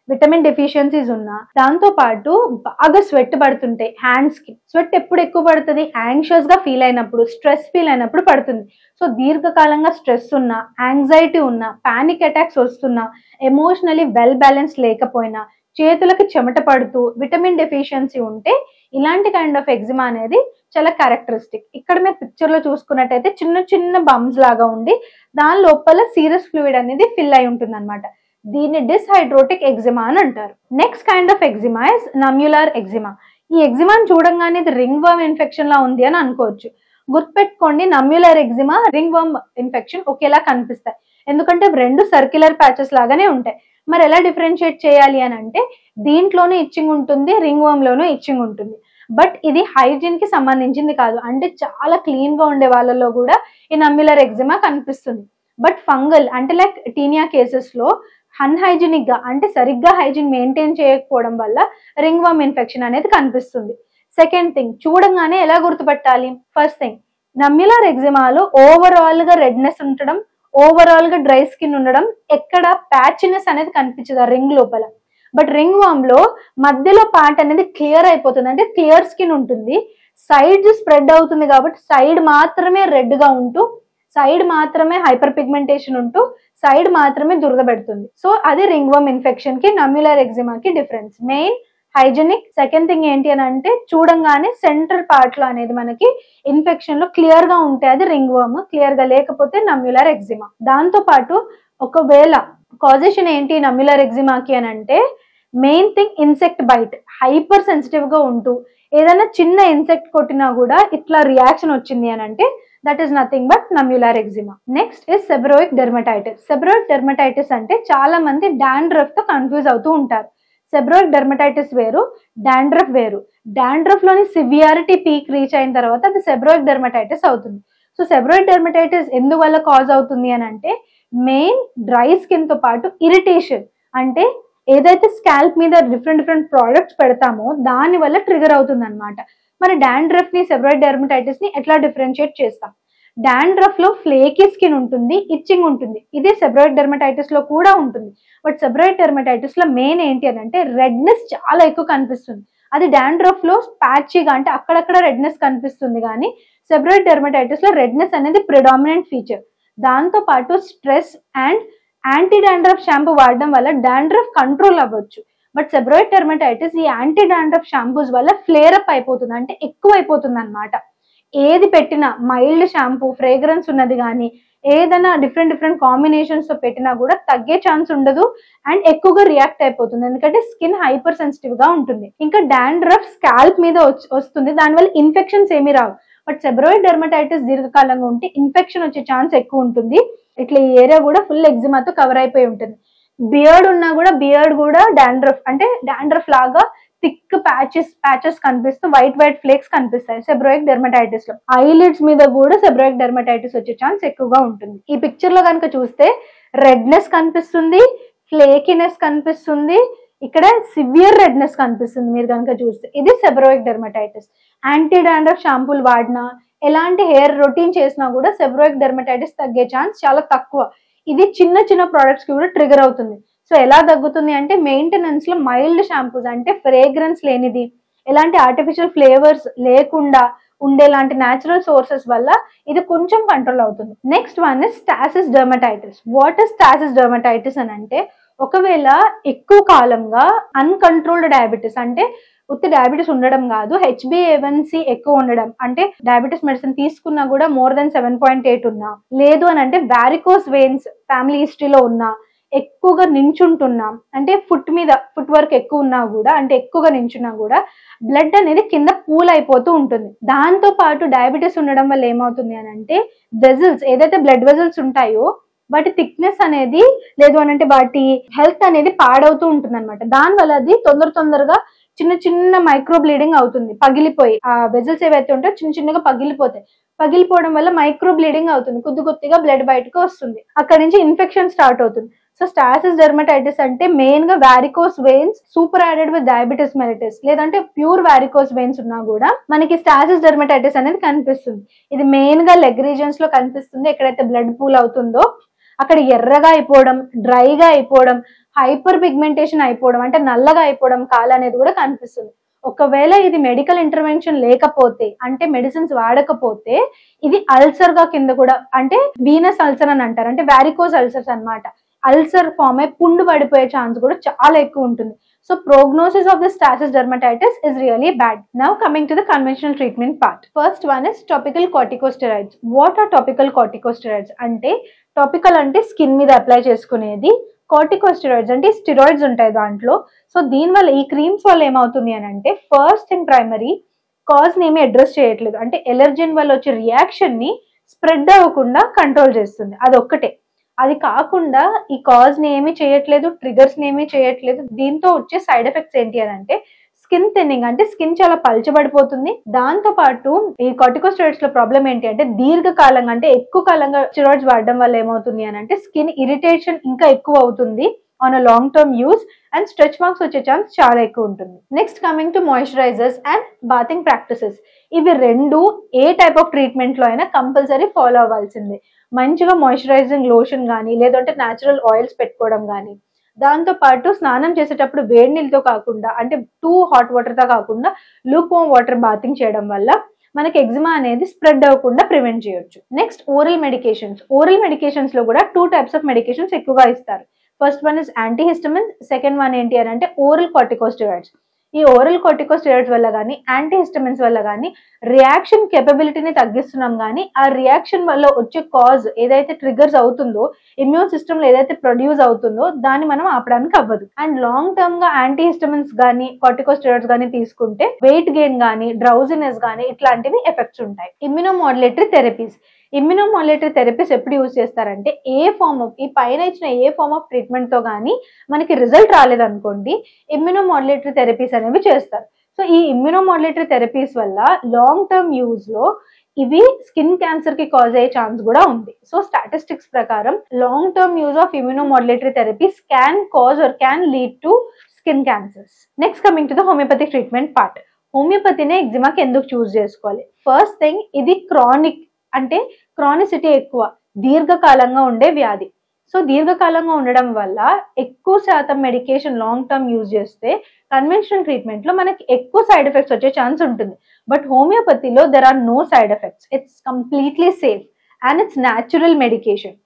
విటమిన్ డెఫిషియన్సీస్ ఉన్నా, దాంతో పాటు బాగా స్వెట్ పడుతుంటాయి హ్యాండ్స్ కి. స్వెట్ ఎప్పుడు ఎక్కువ పడుతుంది, యాంగ్షియస్ గా ఫీల్ అయినప్పుడు, స్ట్రెస్ ఫీల్ అయినప్పుడు పడుతుంది. సో దీర్ఘకాలంగా స్ట్రెస్ ఉన్నా, యాంగ్జైటీ ఉన్నా, పానిక్ అటాక్స్ వస్తున్నా, ఎమోషనలీ వెల్ బ్యాలెన్స్ లేకపోయినా, చేతులకి చెమట పడుతూ విటమిన్ డెఫిషియన్సీ ఉంటే ఇలాంటి కైండ్ ఆఫ్ ఎగ్జిమా అనేది చాలా క్యారెక్టరిస్టిక్. ఇక్కడ మీరు పిక్చర్ లో చూసుకున్నట్టయితే చిన్న బంప్స్ లాగా ఉండి దాని లోపల సీరస్ ఫ్లూయిడ్ అనేది ఫిల్ అయి ఉంటుంది అనమాట. దీన్ని డిస్హైడ్రోటిక్ ఎగ్జిమా అని అంటారు. Next kind of eczema is nummular eczema. ఈ ఎగ్జిమాని చూడంగానే ఇది రింగ్ వర్మ్ ఇన్ఫెక్షన్ లా ఉంది అని అనుకోవచ్చు. గుర్తుపెట్టుకోండి, నమ్యులర్ ఎగ్జిమా, రింగ్ వర్మ్ ఇన్ఫెక్షన్ ఒకేలా కనిపిస్తాయి, ఎందుకంటే రెండు సర్క్యులర్ ప్యాచెస్ లాగానే ఉంటాయి. మరి ఎలా డిఫరెన్షియేట్ చేయాలి అని అంటే దీంట్లోనూ ఇచ్చింగ్ ఉంటుంది, రింగ్ వర్మ్ లోనూ ఇచ్చింగ్ ఉంటుంది. బట్ ఇది హైజీన్ కి సంబంధించింది కాదు, అంటే చాలా క్లీన్ గా ఉండే వాళ్ళలో కూడా ఈ నమ్యులర్ ఎగ్జిమా కనిపిస్తుంది. బట్ ఫంగల్ అంటే లైక్ టీనియా కేసెస్ లో అన్హైజీనిక్ గా, అంటే సరిగ్గా హైజీన్ మెయింటైన్ చేయకపోవడం వల్ల రింగ్ వర్మ్ ఇన్ఫెక్షన్ అనేది కనిపిస్తుంది. సెకండ్ థింగ్, చూడంగానే ఎలా గుర్తుపట్టాలి? ఫస్ట్ థింగ్, నమ్యులర్ ఎగ్జిమాలో ఓవరాల్ గా రెడ్నెస్ ఉండడం, ఓవరాల్ గా డ్రై స్కిన్ ఉండడం, ఎక్కడ ప్యాచినెస్ అనేది కనిపించదు ఆ రింగ్ లోపల. బట్ రింగ్ వర్మ్ లో మధ్యలో పార్ట్ అనేది క్లియర్ అయిపోతుంది, అంటే క్లియర్ స్కిన్ ఉంటుంది, సైడ్ స్ప్రెడ్ అవుతుంది కాబట్టి సైడ్ మాత్రమే రెడ్ గా ఉంటూ, సైడ్ మాత్రమే హైపర్ పిగ్మెంటేషన్ ఉంటూ, సైడ్ మాత్రమే దురద పెడుతుంది. సో అది రింగ్ వర్మ్ ఇన్ఫెక్షన్ కి నమ్యులర్ ఎగ్జిమా కి difference. Main hygienic. Second thing ఏంటి అని అంటే చూడంగానే సెంట్రల్ పార్ట్ లో అనేది మనకి ఇన్ఫెక్షన్ లో క్లియర్ గా ఉంటే అది రింగ్ వర్మ్, క్లియర్ గా లేకపోతే నమ్యులర్ ఎగ్జిమా. దాంతో పాటు ఒకవేళ కాజేషన్ ఏంటి నమ్యులర్ ఎగ్జిమాకి అని అంటే main thing insect bite. Hypersensitive గా ఉంటూ ఏదైనా చిన్న ఇన్సెక్ట్ కొట్టినా కూడా ఇట్లా రియాక్షన్ వచ్చింది అని అంటే that is nothing but nummular eczema. Next is seborrhoeic dermatitis. Seborrhoeic dermatitis అంటే చాలా మంది డాండ్రఫ్ తో కన్ఫ్యూజ్ అవుతూ ఉంటారు. సెబరోయిక్ డెర్మటైటిస్ వేరు, డాండ్రఫ్ వేరు. డాండ్రఫ్ లోని సివియారిటీ పీక్ రీచ్ అయిన తర్వాత అది సెబరోయిక్ డెర్మటైటిస్ అవుతుంది. సో సెబరోయిక్ డెర్మటైటిస్ ఎందువల్ల కాజ్ అవుతుంది అని అంటే మెయిన్ డ్రై స్కిన్ తో పాటు ఇరిటేషన్, అంటే ఏదైతే స్కాల్ప్ మీద డిఫరెంట్ ప్రోడక్ట్స్ పెడతామో దాని వల్ల ట్రిగర్ అవుతుంది అనమాట. మరి డాండ్రఫ్ ని, సెబరోయిక్ డెర్మటైటిస్ ని ఎట్లా డిఫరెన్షియేట్ చేస్తాం? డాండ్రఫ్ లో ఫ్లేకీ స్కిన్ ఉంటుంది, ఇచ్చింగ్ ఉంటుంది. ఇదే సెబరోయిక్ డెర్మటైటిస్ లో కూడా ఉంటుంది. బట్ సెబరోయిక్ డెర్మటైటిస్ లో మెయిన్ ఏంటి అని అంటే రెడ్నెస్ చాలా ఎక్కువ కనిపిస్తుంది. అది డాండ్రఫ్ లో ప్యాచీగా, అంటే అక్కడక్కడ రెడ్నెస్ కనిపిస్తుంది కానీ సెబరాయిడ్ డెర్మటైటిస్ లో రెడ్నెస్ అనేది ప్రిడామినెంట్ ఫీచర్. దాంతో పాటు stress and anti dandruff shampoo వాడడం వల్ల డాండ్రఫ్ కంట్రోల్ అవ్వచ్చు. బట్ సెబరాయిడ్ డెర్మటైటిస్ ఈ యాంటీ డాండ్రఫ్ షాంపూస్ వల్ల ఫ్లేర్ అప్ అయిపోతుంది, అంటే ఎక్కువ అయిపోతుంది అనమాట. ఏది పెట్టినా మైల్డ్ షాంపూ ఫ్రేగ్రెన్స్ ఉన్నది కానీ ఏదైనా డిఫరెంట్ కాంబినేషన్స్ తో పెట్టినా కూడా తగ్గే ఛాన్స్ ఉండదు అండ్ ఎక్కువగా రియాక్ట్ అయిపోతుంది, ఎందుకంటే స్కిన్ హైపర్ సెన్సిటివ్ గా ఉంటుంది. ఇంకా డాండ్రఫ్ స్కాల్ప్ మీద వస్తుంది, దానివల్ల ఇన్ఫెక్షన్స్ ఏమీ రావు. బట్ సెబరాయిడ్ డెర్మటైటిస్ దీర్ఘకాలంగా ఉంటే ఇన్ఫెక్షన్ వచ్చే ఛాన్స్ ఎక్కువ ఉంటుంది. ఇట్లా ఈ ఏరియా కూడా ఫుల్ ఎగ్జిమాతో కవర్ అయిపోయి ఉంటుంది. బియర్డ్ ఉన్నా కూడా బియర్డ్ కూడా డాండ్రఫ్ అంటే డాండ్రఫ్ లాగా థిక్ ప్యాచెస్ కనిపిస్తూ వైట్ ఫ్లేక్స్ కనిపిస్తాయి సెబరాయిక్ డెర్మటైటిస్ లో. ఐలిడ్స్ మీద కూడా సెబరాయిక్ డెర్మటైటిస్ వచ్చే ఛాన్స్ ఎక్కువగా ఉంటుంది. ఈ పిక్చర్ లో కనుక చూస్తే రెడ్నెస్ కనిపిస్తుంది, ఫ్లేకినెస్ కనిపిస్తుంది, ఇక్కడ సివియర్ రెడ్నెస్ కనిపిస్తుంది మీరు కనుక చూస్తే. ఇది సెబరాయిక్ డెర్మటైటిస్. యాంటీ డాండ్రఫ్ షాంపూలు వాడినా ఎలాంటి హెయిర్ రొటీన్ చేసినా కూడా సెబరాయిక్ డెర్మటైటిస్ తగ్గే ఛాన్స్ చాలా తక్కువ. ఇది చిన్న ప్రోడక్ట్స్ కి కూడా ట్రిగర్ అవుతుంది. సో ఎలా తగ్గుతుంది అంటే మెయింటెనెన్స్ లో మైల్డ్ షాంపూస్ అంటే ఫ్రేగ్రెన్స్ లేనిది, ఎలాంటి ఆర్టిఫిషియల్ ఫ్లేవర్స్ లేకుండా ఉండేలాంటి న్యాచురల్ సోర్సెస్ వల్ల ఇది కొంచెం కంట్రోల్ అవుతుంది. Next one is stasis dermatitis. What is stasis dermatitis అని అంటే, ఒకవేళ ఎక్కువ కాలంగా అన్కంట్రోల్డ్ డయాబెటీస్ అంటే ఉత్తి డయాబెటీస్ ఉండడం కాదు, HbA1c ఎక్కువ ఉండడం, అంటే డయాబెటీస్ మెడిసిన్ తీసుకున్నా కూడా మోర్ దెన్ 7.8 ఉన్నా, లేదు అని అంటే వారికోస్ వెయిన్స్ ఫ్యామిలీ హిస్టరీలో ఉన్నా, ఎక్కువగా నించుంటున్నాం అంటే ఫుట్ వర్క్ ఎక్కువ ఉన్నా కూడా, అంటే ఎక్కువగా నించున్నా కూడా బ్లడ్ అనేది కింద పూల్ అయిపోతూ ఉంటుంది. దాంతో పాటు డయాబెటీస్ ఉండడం వల్ల ఏమవుతుంది అని అంటే వెజల్స్, ఏదైతే బ్లడ్ వెజల్స్ ఉంటాయో వాటి థిక్నెస్ అనేది, లేదు అని అంటే వాటి హెల్త్ అనేది పాడవుతూ ఉంటుంది అనమాట. దానివల్ల అది తొందరగా చిన్న మైక్రో బ్లీడింగ్ అవుతుంది, పగిలిపోయి ఆ వెజల్స్ ఏవైతే ఉంటాయో చిన్నగా పగిలిపోతాయి. పగిలిపోవడం వల్ల మైక్రో బ్లీడింగ్ అవుతుంది, కొద్దిగా బ్లడ్ బయటకు వస్తుంది, అక్కడి నుంచి ఇన్ఫెక్షన్ స్టార్ట్ అవుతుంది. సో స్టాసిస్ డెర్మటైటిస్ అంటే మెయిన్ గా varicose veins super added with diabetes mellitus, లేదంటే ప్యూర్ వారికోస్ వెయిన్స్ ఉన్నా కూడా మనకి స్టాసిస్ డెర్మటైటిస్ అనేది కనిపిస్తుంది. ఇది మెయిన్ గా లెగ్ రీజన్స్ లో కనిపిస్తుంది. ఎక్కడైతే బ్లడ్ పూల్ అవుతుందో అక్కడ ఎర్రగా అయిపోవడం, డ్రైగా అయిపోవడం, హైపర్ పిగ్మెంటేషన్ అయిపోవడం, అంటే నల్లగా అయిపోవడం కాలు అనేది కూడా కనిపిస్తుంది. ఒకవేళ ఇది మెడికల్ ఇంటర్వెన్షన్ లేకపోతే, అంటే మెడిసిన్స్ వాడకపోతే ఇది అల్సర్ గా కింద కూడా, అంటే వీనస్ అల్సర్ అని అంటారు, అంటే వారికోస్ అల్సర్స్ అన్నమాట. అల్సర్ ఫామ్ అయి పుండు పడిపోయే ఛాన్స్ కూడా చాలా ఎక్కువ ఉంటుంది. So prognosis of the stasis dermatitis is really bad. Now coming to the conventional treatment part. First one is topical corticosteroids. What are topical corticosteroids? అంటే టాపికల్ అంటే స్కిన్ మీద అప్లై చేసుకునేది, కార్టికోస్టెరాయిడ్స్ అంటే స్టెరాయిడ్స్ ఉంటాయి దాంట్లో. సో దీనివల్ల ఈ creams వల్ల ఏమవుతుంది అని అంటే, ఫస్ట్ థింగ్ ప్రైమరీ కాజ్ ని ఏమి అడ్రస్ చేయట్లేదు, అంటే ఎలర్జెన్ వల్ల వచ్చే రియాక్షన్ ని స్ప్రెడ్ అవ్వకుండా కంట్రోల్ చేస్తుంది, అది ఒక్కటే. అది కాకుండా ఈ కాజ్ ని ఏమీ చేయట్లేదు, ట్రిగర్స్ ని ఏమీ చేయట్లేదు. దీంతో వచ్చే సైడ్ ఎఫెక్ట్స్ ఏంటి అని అంటే స్కిన్ థిన్నింగ్, అంటే స్కిన్ చాలా పల్చబడిపోతుంది. దాంతో పాటు ఈ కార్టికోస్టెరాయిడ్స్ లో ప్రాబ్లం ఏంటి అంటే దీర్ఘకాలంగా, అంటే ఎక్కువ కాలంగా స్టెరాయిడ్స్ వాడడం వల్ల ఏమవుతుంది అని అంటే స్కిన్ ఇరిటేషన్ ఇంకా ఎక్కువ అవుతుంది on a long term use, and stretch marks వచ్చే ఛాన్స్ చాలా ఎక్కువ ఉంటుంది. Next coming to moisturisers and bathing practices. ఇవి రెండు ఏ టైప్ ఆఫ్ ట్రీట్మెంట్ లో అయినా కంపల్సరీ ఫాలో అవ్వాల్సిందే. మంచిగా మాయిశ్చరైజింగ్ లోషన్ కానీ, లేదంటే న్యాచురల్ ఆయిల్స్ పెట్టుకోవడం కానీ, దాంతో పాటు స్నానం చేసేటప్పుడు వేడి నీళ్ళతో కాకుండా, అంటే టూ హాట్ వాటర్ తో కాకుండా లూక్ వామ్ వాటర్ బాతింగ్ చేయడం వల్ల మనకి ఎగ్జిమా అనేది స్ప్రెడ్ అవ్వకుండా ప్రివెంట్ చేయొచ్చు. Next oral medications. Oral medications లో కూడా టూ టైప్స్ ఆఫ్ మెడికేషన్స్ ఎక్కువగా ఇస్తారు. First one is antihistamines, second one ఏంటి అని అంటే ఓరల్ కార్టికోస్టెరాయిడ్స్. ఈ ఓరల్ కార్టికోస్టెరాయిడ్స్ వల్ల కానీ యాంటీహిస్టమిన్స్ వల్ల కానీ రియాక్షన్ కేపబిలిటీని తగ్గిస్తున్నాం, కానీ ఆ రియాక్షన్ వల్ల వచ్చే కాజ్ ఏదైతే ట్రిగర్స్ అవుతుందో, ఇమ్యూన్ సిస్టమ్ లో ఏదైతే ప్రొడ్యూస్ అవుతుందో దాన్ని మనం ఆపడానికి అవ్వదు. అండ్ లాంగ్ టర్మ్ గా యాంటీహిస్టమిన్స్ కానీ కార్టికోస్టెరాయిడ్స్ కానీ తీసుకుంటే వెయిట్ గెయిన్ కానీ, డ్రౌజినెస్ కానీ ఇట్లాంటివి ఎఫెక్ట్స్ ఉంటాయి. ఇమ్యూనోమాడ్యులేటరీ థెరపీస్. ఇమ్యూనోమాడ్యులేటరీ థెరపీస్ ఎప్పుడు యూజ్ చేస్తారంటే, ఈ పైన ఇచ్చిన ఏ ఫార్మ్ ఆఫ్ ట్రీట్మెంట్ తో కానీ మనకి రిజల్ట్ రాలేదనుకోండి, ఇమ్యూనోమాడ్యులేటరీ థెరపీస్ అనేవి చేస్తారు. సో ఈ ఇమ్యూనోమాడ్యులేటరీ థెరపీస్ వల్ల లాంగ్ టర్మ్ యూజ్ లో ఇవి స్కిన్ క్యాన్సర్ కి కాజ్ అయ్యే ఛాన్స్ కూడా ఉంది. సో స్టాటిస్టిక్స్ ప్రకారం long term use of immunomodulatory therapies can cause or can lead to skin cancers. Next coming to the homoeopathic treatment part. హోమియోపతినే ఎగ్జిమాకి ఎందుకు చూస్ చేసుకోవాలి? ఫస్ట్ థింగ్, ఇది క్రానిక్, అంటే క్రానిసిటీ ఎక్కువ, దీర్ఘకాలంగా ఉండే వ్యాధి. సో దీర్ఘకాలంగా ఉండడం వల్ల ఎక్కువ శాతం మెడికేషన్ లాంగ్ టర్మ్ యూజ్ చేస్తే కన్వెన్షనల్ ట్రీట్మెంట్ లో మనకి ఎక్కువ సైడ్ ఎఫెక్ట్స్ వచ్చే ఛాన్స్ ఉంటుంది. బట్ హోమియోపతిలో there are no side effects. It's completely safe and it's natural medication.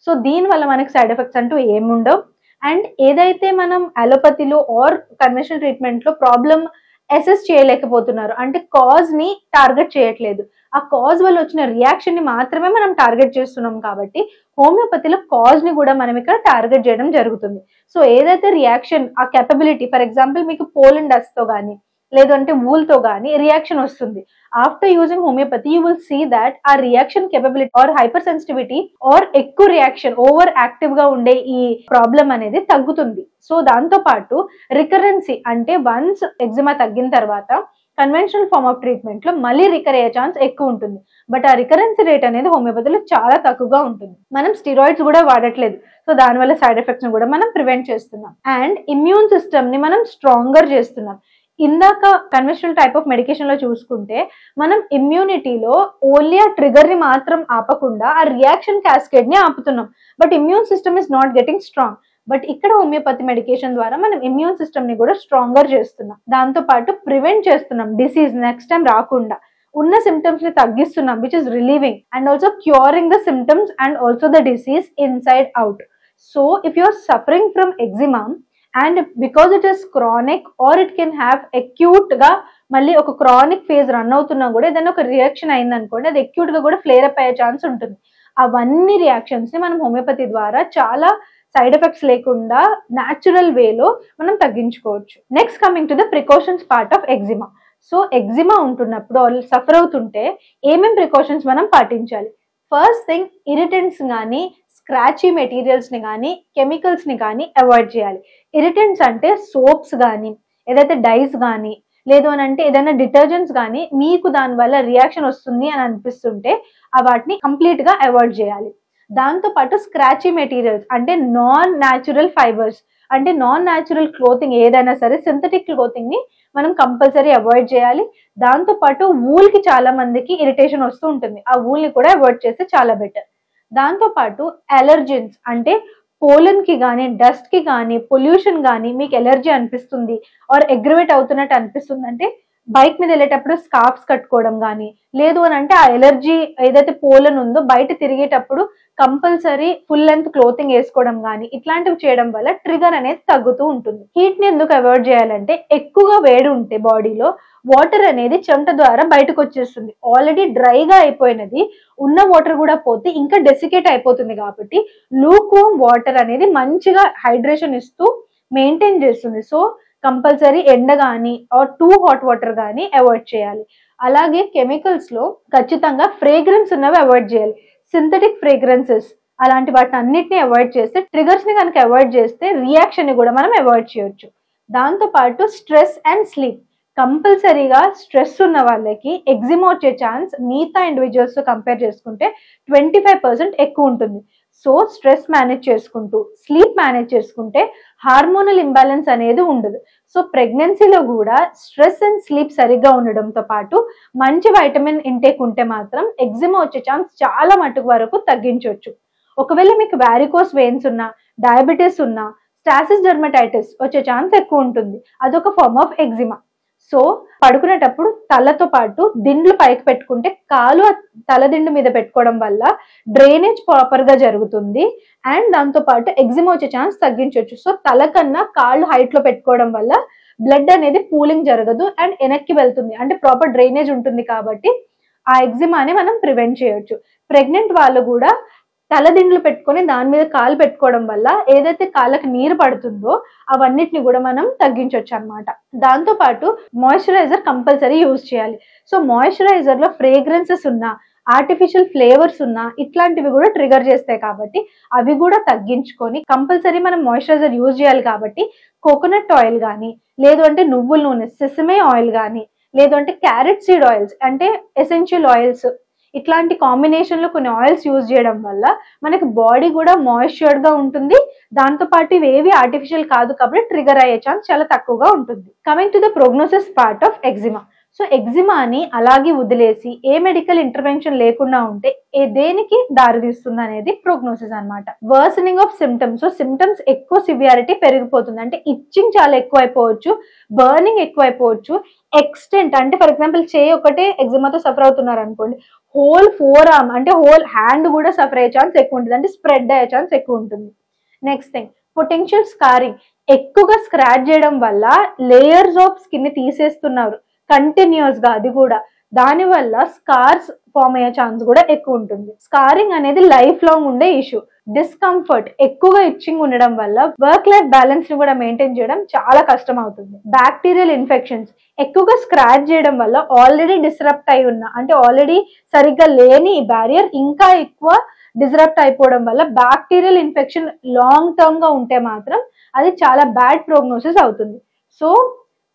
So దీనివల్ల మనకి సైడ్ ఎఫెక్ట్స్ అంటూ ఏముండవు. అండ్ ఏదైతే మనం అలోపతిలో ఆర్ కన్వెన్షనల్ ట్రీట్మెంట్ లో ప్రాబ్లమ్ అసెస్ చేయలేకపోతున్నారు, అంటే కాజ్ ని టార్గెట్ చేయట్లేదు, ఆ కాజ్ వల్ల వచ్చిన రియాక్షన్ ని మాత్రమే మనం టార్గెట్ చేస్తున్నాం. కాబట్టి హోమియోపతిలో కాజ్ ని కూడా మనం ఇక్కడ టార్గెట్ చేయడం జరుగుతుంది. సో ఏదైతే రియాక్షన్, ఆ కెపబిలిటీ, ఫర్ ఎగ్జాంపుల్ మీకు పోలన్ డస్ట్ తో కానీ లేదంటే వూల్ తో కానీ రియాక్షన్ వస్తుంది, after using homoeopathy you will see that ఆ reaction capability or hypersensitivity or ఎక్కువ రియాక్షన్ ఓవర్ యాక్టివ్ గా ఉండే ఈ ప్రాబ్లం అనేది తగ్గుతుంది. సో దాంతో పాటు రికరెన్సీ, అంటే వన్స్ ఎగ్జిమా తగ్గిన తర్వాత కన్వెన్షనల్ ఫార్మ్ ఆఫ్ ట్రీట్మెంట్ లో మళ్ళీ రికర్ అయ్యే ఛాన్స్ ఎక్కువ ఉంటుంది. బట్ ఆ రికరెన్సీ రేట్ అనేది హోమియోపతిలో చాలా తక్కువగా ఉంటుంది. మనం స్టిరాయిడ్స్ కూడా వాడట్లేదు, సో దానివల్ల సైడ్ ఎఫెక్ట్స్ ని కూడా మనం ప్రివెంట్ చేస్తున్నాం. అండ్ ఇమ్యూన్ సిస్టమ్ ని మనం స్ట్రాంగర్ చేస్తున్నాం. ఇందాక కన్వెన్షనల్ టైప్ ఆఫ్ మెడికేషన్ లో చూసుకుంటే మనం ఇమ్యూనిటీలో ఓన్లీ ఆ ట్రిగర్ ని మాత్రం ఆపకుండా ఆ రియాక్షన్ క్యాస్కేడ్ ని ఆపుతున్నాం. But immune system is not getting strong. But ఇక్కడ హోమియోపతి మెడికేషన్ ద్వారా మనం ఇమ్యూన్ సిస్టమ్ ని కూడా స్ట్రాంగర్ చేస్తున్నాం. దాంతో పాటు ప్రివెంట్ చేస్తున్నాం డిసీజ్ నెక్స్ట్ టైం రాకుండా. ఉన్న సిమ్టమ్స్ ని తగ్గిస్తున్నాం, which is relieving and also curing the symptoms and also the disease inside out. So if you are suffering from eczema and because it is chronic or it can have acute గా మళ్ళీ ఒక chronic phase run అవుతున్నా కూడా ఏదైనా ఒక reaction అయింది అనుకోండి, అది అక్యూట్ గా కూడా ఫ్లేర్ అప్ అయ్యే ఛాన్స్ ఉంటుంది. అవన్నీ రియాక్షన్స్ ని మనం హోమియోపతి ద్వారా చాలా సైడ్ ఎఫెక్ట్స్ లేకుండా న్యాచురల్ వేలో మనం తగ్గించుకోవచ్చు. Next coming to the precautions part of eczema. So eczema ఉంటున్నప్పుడు సఫర్ అవుతుంటే ఏమేం ప్రికాషన్స్ మనం పాటించాలి? ఫస్ట్ థింగ్, ఇరిటెంట్స్ కానీ స్క్రాచీ మెటీరియల్స్ ని కానీ కెమికల్స్ ని కానీ అవాయిడ్ చేయాలి. ఇరిటెంట్స్ అంటే సోప్స్ కానీ ఏదైతే డైస్ కానీ లేదు అని అంటే ఏదైనా డిటర్జెంట్స్ కానీ మీకు దానివల్ల రియాక్షన్ వస్తుంది అని అనిపిస్తుంటే వాటిని కంప్లీట్ గా అవాయిడ్ చేయాలి. దాంతో పాటు స్క్రాచీ మెటీరియల్స్ అంటే నాన్ న్యాచురల్ ఫైబర్స్, అంటే నాన్ న్యాచురల్ క్లోతింగ్ ఏదైనా సరే సింథటిక్ క్లోతింగ్ ని మనం కంపల్సరీ అవాయిడ్ చేయాలి. దాంతో పాటు వూల్ కి చాలా మందికి ఇరిటేషన్ వస్తూ ఉంటుంది, ఆ వూల్ ని కూడా అవాయిడ్ చేస్తే చాలా బెటర్. దాంతో పాటు అలర్జెన్స్ అంటే పోలన్ కి కానీ డస్ట్ కి కానీ పొల్యూషన్ కానీ మీకు ఎలర్జీ అనిపిస్తుంది ఆర్ అగ్రివేట్ అవుతున్నట్టు అనిపిస్తుంది అంటే బైక్ మీద వెళ్ళేటప్పుడు స్కార్ఫ్స్ కట్టుకోవడం కానీ లేదు అని అంటే ఆ ఎలర్జీ ఏదైతే పోలన్ ఉందో బయట తిరిగేటప్పుడు కంపల్సరీ ఫుల్ లెంత్ క్లోతింగ్ వేసుకోవడం కానీ ఇట్లాంటివి చేయడం వల్ల ట్రిగర్ అనేది తగ్గుతూ ఉంటుంది. హీట్ ని ఎందుకు అవాయిడ్ చేయాలంటే ఎక్కువగా వేడి ఉంటే బాడీలో వాటర్ అనేది చెమట ద్వారా బయటకు వచ్చేస్తుంది. ఆల్రెడీ డ్రైగా అయిపోయినది ఉన్న వాటర్ కూడా పోతే ఇంకా డెసికేట్ అయిపోతుంది. కాబట్టి లూక్ వామ్ వాటర్ అనేది మంచిగా హైడ్రేషన్ ఇస్తూ మెయింటైన్ చేస్తుంది. సో కంపల్సరీ ఎండ కానీ ఆర్ టూ హాట్ వాటర్ కానీ అవాయిడ్ చేయాలి. అలాగే కెమికల్స్ లో ఖచ్చితంగా ఫ్రేగ్రెన్స్ ఉన్నవి అవాయిడ్ చేయాలి. సింథటిక్ ఫ్రేగ్రెన్సెస్ అలాంటి వాటిని అన్నిటిని అవాయిడ్ చేస్తే ట్రిగర్స్ ని కనుక అవాయిడ్ చేస్తే రియాక్షన్ ని కూడా మనం అవాయిడ్ చేయొచ్చు. దాంతో పాటు స్ట్రెస్ అండ్ స్లీప్, కంపల్సరీగా స్ట్రెస్ ఉన్న వాళ్ళకి ఎగ్జిమా వచ్చే ఛాన్స్ మిగతా ఇండివిజువల్స్ తో కంపేర్ చేసుకుంటే 25% ఎక్కువ ఉంటుంది. సో స్ట్రెస్ మేనేజ్ చేసుకుంటూ స్లీప్ మేనేజ్ చేసుకుంటే హార్మోనల్ ఇంబ్యాలెన్స్ అనేది ఉండదు. సో ప్రెగ్నెన్సీలో కూడా స్ట్రెస్ అండ్ స్లీప్ సరిగ్గా ఉండడంతో పాటు మంచి వైటమిన్ ఇంటేక్ ఉంటే మాత్రం ఎగ్జిమా వచ్చే ఛాన్స్ చాలా మటుకు వరకు తగ్గించవచ్చు. ఒకవేళ మీకు వారికోస్ వెయిన్స్ ఉన్నా డయాబెటీస్ ఉన్నా స్టాసిస్ డెర్మటైటిస్ వచ్చే ఛాన్స్ ఎక్కువ ఉంటుంది, అదొక ఫార్మ్ ఆఫ్ ఎగ్జిమా. సో పడుకునేటప్పుడు తలతో పాటు దిండ్లు పైకి పెట్టుకుంటే కాలు తల దిండు మీద పెట్టుకోవడం వల్ల డ్రైనేజ్ ప్రాపర్ గా జరుగుతుంది అండ్ దాంతో పాటు ఎగ్జిమా వచ్చే ఛాన్స్ తగ్గించవచ్చు. సో తల కన్నా కాళ్ళు హైట్ లో పెట్టుకోవడం వల్ల బ్లడ్ అనేది పూలింగ్ జరగదు అండ్ వెనక్కి వెళ్తుంది, అంటే ప్రాపర్ డ్రైనేజ్ ఉంటుంది. కాబట్టి ఆ ఎగ్జిమాని మనం ప్రివెంట్ చేయొచ్చు. ప్రెగ్నెంట్ వాళ్ళు కూడా తలదిండ్లు పెట్టుకొని దాని మీద కాలు పెట్టుకోవడం వల్ల ఏదైతే కాళ్ళకి నీరు పడుతుందో అవన్నిటిని కూడా మనం తగ్గించవచ్చు అనమాట. దాంతో పాటు మాయిశ్చరైజర్ కంపల్సరీ యూజ్ చేయాలి. సో మాయిశ్చరైజర్ లో ఫ్రేగ్రెన్సెస్ ఉన్నా ఆర్టిఫిషియల్ ఫ్లేవర్స్ ఉన్నా ఇట్లాంటివి కూడా ట్రిగర్ చేస్తాయి. కాబట్టి అవి కూడా తగ్గించుకొని కంపల్సరీ మనం మాయిశ్చరైజర్ యూజ్ చేయాలి. కాబట్టి కోకోనట్ ఆయిల్ కానీ లేదు అంటే నువ్వుల నూనె సెసమే ఆయిల్ కానీ లేదు అంటే క్యారెట్ సీడ్ ఆయిల్స్ అంటే ఎసెన్షియల్ ఆయిల్స్ ఇట్లాంటి కాంబినేషన్ లో కొన్ని ఆయిల్స్ యూజ్ చేయడం వల్ల మనకి బాడీ కూడా మాయిశ్చర్డ్ గా ఉంటుంది. దాంతో పాటు ఇవేవి ఆర్టిఫిషియల్ కాదు కాబట్టి ట్రిగర్ అయ్యే ఛాన్స్ చాలా తక్కువగా ఉంటుంది. Coming to the prognosis part of eczema. So ఎగ్జిమాని అలాగే వదిలేసి ఏ మెడికల్ ఇంటర్వెన్షన్ లేకుండా ఉంటే దేనికి దారితీస్తుంది అనేది ప్రోగ్నోసిస్ అన్నమాట. Worsening of symptoms, so symptoms ఎక్కువ సివియారిటీ పెరిగిపోతుంది, అంటే ఇచ్చింగ్ చాలా ఎక్కువ అయిపోవచ్చు, బర్నింగ్ ఎక్కువ అయిపోవచ్చు, ఎక్స్టెంట్ అంటే ఫర్ ఎగ్జాంపుల్ చేయి ఒకటే ఎగ్జిమాతో సఫర్ అవుతున్నారు అనుకోండి, హోల్ ఫోర్ ఆర్మ్ అంటే హోల్ హ్యాండ్ కూడా సఫర్ అయ్యే ఛాన్స్ ఎక్కువ ఉంటుంది, అంటే స్ప్రెడ్ అయ్యే ఛాన్స్ ఎక్కువ ఉంటుంది. నెక్స్ట్ థింగ్, పొటెన్షియల్ స్కారింగ్, ఎక్కువగా స్క్రాచ్ చేయడం వల్ల లేయర్స్ ఆఫ్ స్కిన్ ని తీసేస్తున్నారు కంటిన్యూస్ గా, అది కూడా దాని వల్ల స్కార్స్ ఫామ్ అయ్యే ఛాన్స్ కూడా ఎక్కువ ఉంటుంది. స్కారింగ్ అనేది లైఫ్ లాంగ్ ఉండే ఇష్యూ. డిస్కంఫర్ట్, ఎక్కువగా ఇచ్చింగ్ ఉండడం వల్ల వర్క్ లైఫ్ బ్యాలెన్స్ ని కూడా మెయింటైన్ చేయడం చాలా కష్టం అవుతుంది. బ్యాక్టీరియల్ ఇన్ఫెక్షన్స్, ఎక్కువగా స్క్రాచ్ చేయడం వల్ల ఆల్రెడీ డిస్రప్ట్ అయి ఉన్న, అంటే ఆల్రెడీ సరిగ్గా లేని బ్యారియర్ ఇంకా ఎక్కువ డిస్రప్ట్ అయిపోవడం వల్ల బ్యాక్టీరియల్ ఇన్ఫెక్షన్ లాంగ్ టర్మ్ గా ఉంటే మాత్రం అది చాలా బ్యాడ్ ప్రోగ్నోసిస్ అవుతుంది. So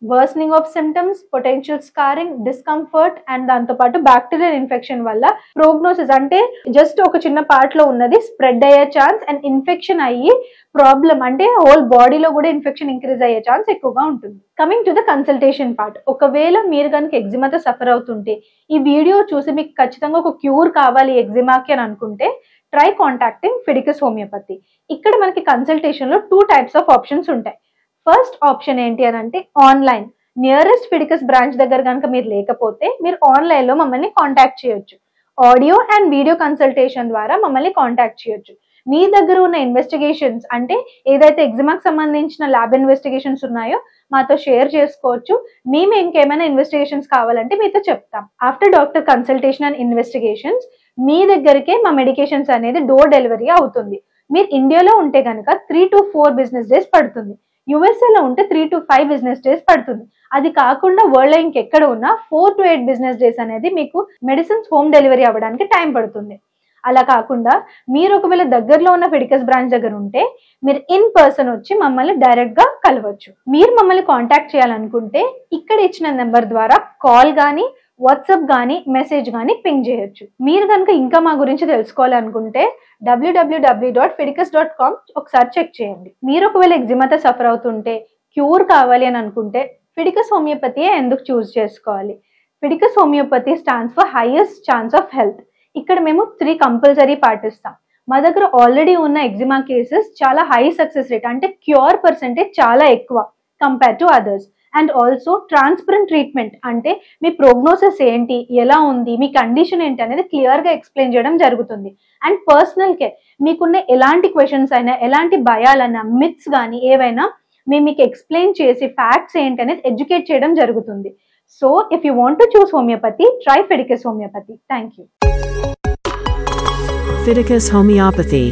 worsening of symptoms, potential scarring, discomfort and దాంతో పాటు బ్యాక్టీరియల్ ఇన్ఫెక్షన్ వల్ల ప్రోగ్నోసిస్ అంటే జస్ట్ ఒక చిన్న పార్ట్ లో ఉన్నది స్ప్రెడ్ అయ్యే ఛాన్స్ అండ్ ఇన్ఫెక్షన్ అయ్యి ప్రాబ్లం అంటే హోల్ బాడీలో కూడా ఇన్ఫెక్షన్ ఇంక్రీజ్ అయ్యే ఛాన్స్ ఎక్కువగా ఉంటుంది. Coming to the consultation part, ఒకవేళ మీరు కనుక ఎగ్జిమాతో సఫర్ అవుతుంటే ఈ వీడియో చూసి మీకు ఖచ్చితంగా ఒక క్యూర్ కావాలి ఎగ్జిమాకి అని అనుకుంటే ట్రై కాంటాక్టింగ్ ఫిడికస్ హోమియోపతి. ఇక్కడ మనకి కన్సల్టేషన్ లో 2 టైప్స్ ఆఫ్ ఆప్షన్స్ ఉంటాయి. ఫస్ట్ ఆప్షన్ ఏంటి అని అంటే ఆన్లైన్. నియరెస్ట్ ఫిడికస్ బ్రాంచ్ దగ్గర కనుక మీరు లేకపోతే మీరు ఆన్లైన్ లో మమ్మల్ని కాంటాక్ట్ చేయొచ్చు. ఆడియో అండ్ వీడియో కన్సల్టేషన్ ద్వారా మమ్మల్ని కాంటాక్ట్ చేయొచ్చు. మీ దగ్గర ఉన్న ఇన్వెస్టిగేషన్స్ అంటే ఏదైతే ఎగ్జిమాకి సంబంధించిన ల్యాబ్ ఇన్వెస్టిగేషన్స్ ఉన్నాయో మాతో షేర్ చేసుకోవచ్చు. మేము ఇంకేమైనా ఇన్వెస్టిగేషన్స్ కావాలంటే మీతో చెప్తాం. After doctor consultation and investigations మీ దగ్గరికే మా మెడికేషన్స్ అనేది డోర్ డెలివరీ అవుతుంది. మీరు ఇండియాలో ఉంటే కనుక 3 to 4 బిజినెస్ డేస్ పడుతుంది. యుఎస్ఏలో ఉంటే 3 to 5 బిజినెస్ డేస్ పడుతుంది. అది కాకుండా వరల్డ్ లో ఇంకెక్కడ ఉన్నా 4 to 8 బిజినెస్ డేస్ అనేది మీకు మెడిసిన్స్ హోమ్ డెలివరీ అవ్వడానికి టైం పడుతుంది. అలా కాకుండా మీరు ఒకవేళ దగ్గరలో ఉన్న ఫిడికస్ బ్రాంచ్ దగ్గర ఉంటే మీరు ఇన్ పర్సన్ వచ్చి మమ్మల్ని డైరెక్ట్ గా కలవచ్చు. మీరు మమ్మల్ని కాంటాక్ట్ చేయాలనుకుంటే ఇక్కడ ఇచ్చిన నెంబర్ ద్వారా కాల్ గానీ వాట్సాప్ గానీ మెసేజ్ గానీ పింగ్ చేయొచ్చు. మీరు కనుక ఇంకా మా గురించి తెలుసుకోవాలనుకుంటే www.fidicus.com ఒకసారి చెక్ చేయండి. మీరు ఒకవేళ ఎగ్జిమాతో సఫర్ అవుతుంటే క్యూర్ కావాలి అని అనుకుంటే ఫిడికస్ హోమియోపతియే ఎందుకు చూస్ చేసుకోవాలి? Fidicus homeopathy stands for highest chance of health. ఇక్కడ మేము 3 కంపల్సరీ పాటిస్తాం. మా దగ్గర ఆల్రెడీ ఉన్న ఎగ్జిమా కేసెస్ చాలా హై సక్సెస్ రేట్, అంటే క్యూర్ పర్సెంటేజ్ చాలా ఎక్కువ compare to others. And also transparent treatment, అంటే మీ ప్రోగ్నోసిస్ ఏంటి, ఎలా ఉంది, మీ కండిషన్ ఏంటి అనేది క్లియర్ గా ఎక్స్ప్లెయిన్ చేయడం జరుగుతుంది. అండ్ పర్సనల్ కేర్, మీకున్న ఎలాంటి క్వశ్చన్స్ అయినా ఎలాంటి భయాలైనా మిత్స్ కానీ ఏవైనా మేము మీకు ఎక్స్ప్లెయిన్ చేసి ఫ్యాక్ట్స్ ఏంటి అనేది ఎడ్యుకేట్ చేయడం జరుగుతుంది. So if you want to choose homeopathy, try Fidicus homeopathy. Thank you. Fidicus Homeopathy.